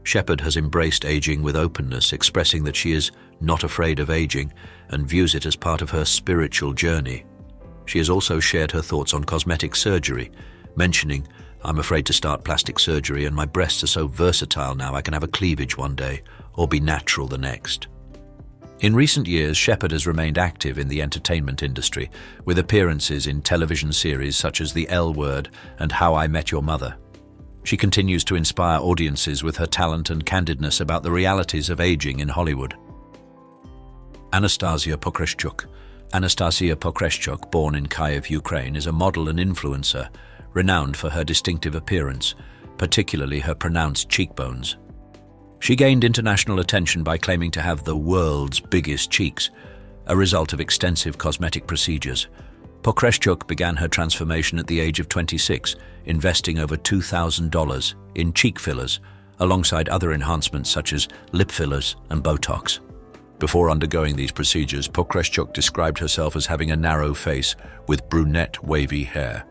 Shepherd has embraced aging with openness, expressing that she is not afraid of aging and views it as part of her spiritual journey. She has also shared her thoughts on cosmetic surgery, mentioning, "I'm afraid to start plastic surgery and my breasts are so versatile now I can have a cleavage one day or be natural the next." In recent years, Shepherd has remained active in the entertainment industry, with appearances in television series such as The L Word and How I Met Your Mother. She continues to inspire audiences with her talent and candidness about the realities of aging in Hollywood. Anastasia Pokreshchuk. Anastasia Pokreshchuk, born in Kyiv, Ukraine, is a model and influencer, renowned for her distinctive appearance, particularly her pronounced cheekbones. She gained international attention by claiming to have the world's biggest cheeks, a result of extensive cosmetic procedures. Pokreshchuk began her transformation at the age of 26, investing over $2,000 in cheek fillers, alongside other enhancements such as lip fillers and Botox. Before undergoing these procedures, Pokreshchuk described herself as having a narrow face with brunette, wavy hair.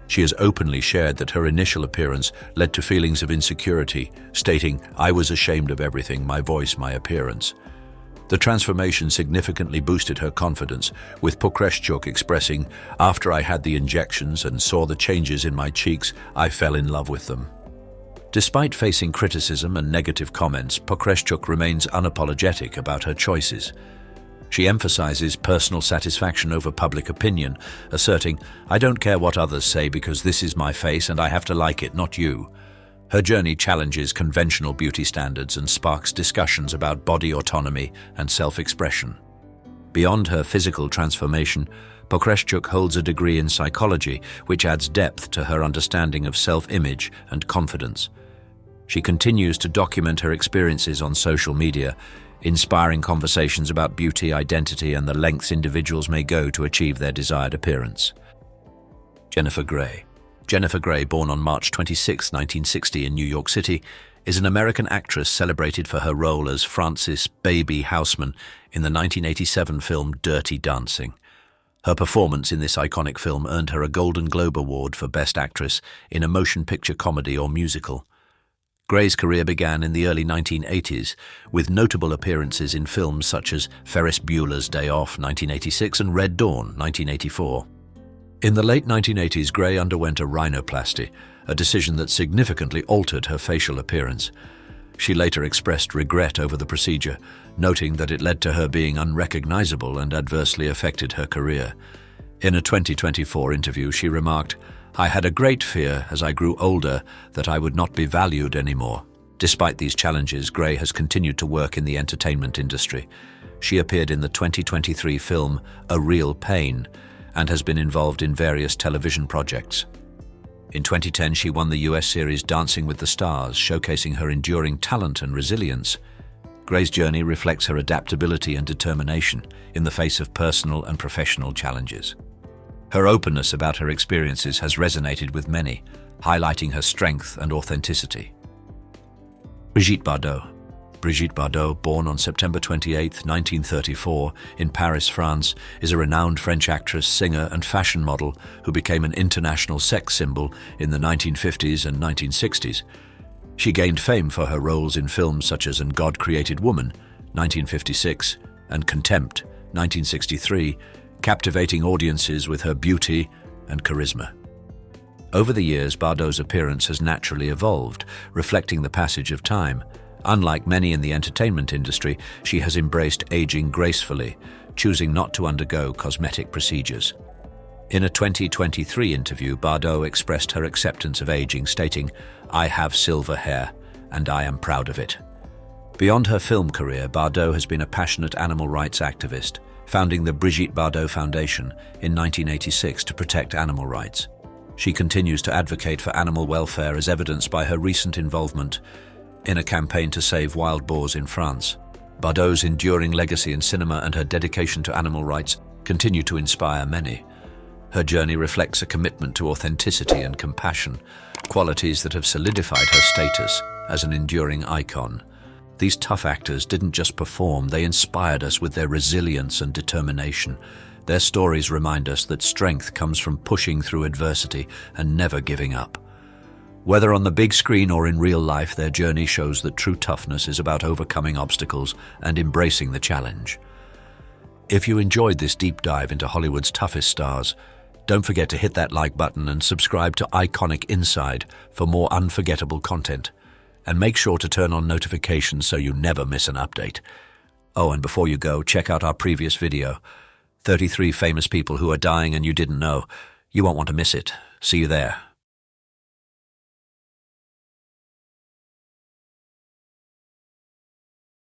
She has openly shared that her initial appearance led to feelings of insecurity, stating, "I was ashamed of everything, my voice, my appearance." The transformation significantly boosted her confidence, with Pokreshchuk expressing, "After I had the injections and saw the changes in my cheeks, I fell in love with them." Despite facing criticism and negative comments, Pokreshchuk remains unapologetic about her choices. She emphasizes personal satisfaction over public opinion, asserting, "I don't care what others say because this is my face and I have to like it, not you." Her journey challenges conventional beauty standards and sparks discussions about body autonomy and self-expression. Beyond her physical transformation, Pokreshchuk holds a degree in psychology, which adds depth to her understanding of self-image and confidence. She continues to document her experiences on social media, inspiring conversations about beauty, identity, and the lengths individuals may go to achieve their desired appearance. Jennifer Grey. Jennifer Grey, born on March 26, 1960 in New York City, is an American actress celebrated for her role as Frances "Baby" Houseman in the 1987 film Dirty Dancing. Her performance in this iconic film earned her a Golden Globe Award for Best Actress in a Motion Picture Comedy or Musical. Grey's career began in the early 1980s, with notable appearances in films such as Ferris Bueller's Day Off, 1986, and Red Dawn, 1984. In the late 1980s, Grey underwent a rhinoplasty, a decision that significantly altered her facial appearance. She later expressed regret over the procedure, noting that it led to her being unrecognizable and adversely affected her career. In a 2024 interview, she remarked, "I had a great fear as I grew older that I would not be valued anymore." Despite these challenges, Grey has continued to work in the entertainment industry. She appeared in the 2023 film A Real Pain and has been involved in various television projects. In 2010, she won the US series Dancing with the Stars, showcasing her enduring talent and resilience. Grey's journey reflects her adaptability and determination in the face of personal and professional challenges. Her openness about her experiences has resonated with many, highlighting her strength and authenticity. Brigitte Bardot. Brigitte Bardot, born on September 28, 1934, in Paris, France, is a renowned French actress, singer, and fashion model who became an international sex symbol in the 1950s and 1960s. She gained fame for her roles in films such as And God Created Woman, 1956, and Contempt, 1963, captivating audiences with her beauty and charisma. Over the years, Bardot's appearance has naturally evolved, reflecting the passage of time. Unlike many in the entertainment industry, she has embraced aging gracefully, choosing not to undergo cosmetic procedures. In a 2023 interview, Bardot expressed her acceptance of aging, stating, "I have silver hair, and I am proud of it." Beyond her film career, Bardot has been a passionate animal rights activist, founding the Brigitte Bardot Foundation in 1986 to protect animal rights. She continues to advocate for animal welfare, as evidenced by her recent involvement in a campaign to save wild boars in France. Bardot's enduring legacy in cinema and her dedication to animal rights continue to inspire many. Her journey reflects a commitment to authenticity and compassion, qualities that have solidified her status as an enduring icon. These tough actors didn't just perform, they inspired us with their resilience and determination. Their stories remind us that strength comes from pushing through adversity and never giving up. Whether on the big screen or in real life, their journey shows that true toughness is about overcoming obstacles and embracing the challenge. If you enjoyed this deep dive into Hollywood's toughest stars, don't forget to hit that like button and subscribe to Iconic Inside for more unforgettable content. And make sure to turn on notifications so you never miss an update. Oh, and before you go, check out our previous video, 33 famous people who are dying and you didn't know. You won't want to miss it. See you there.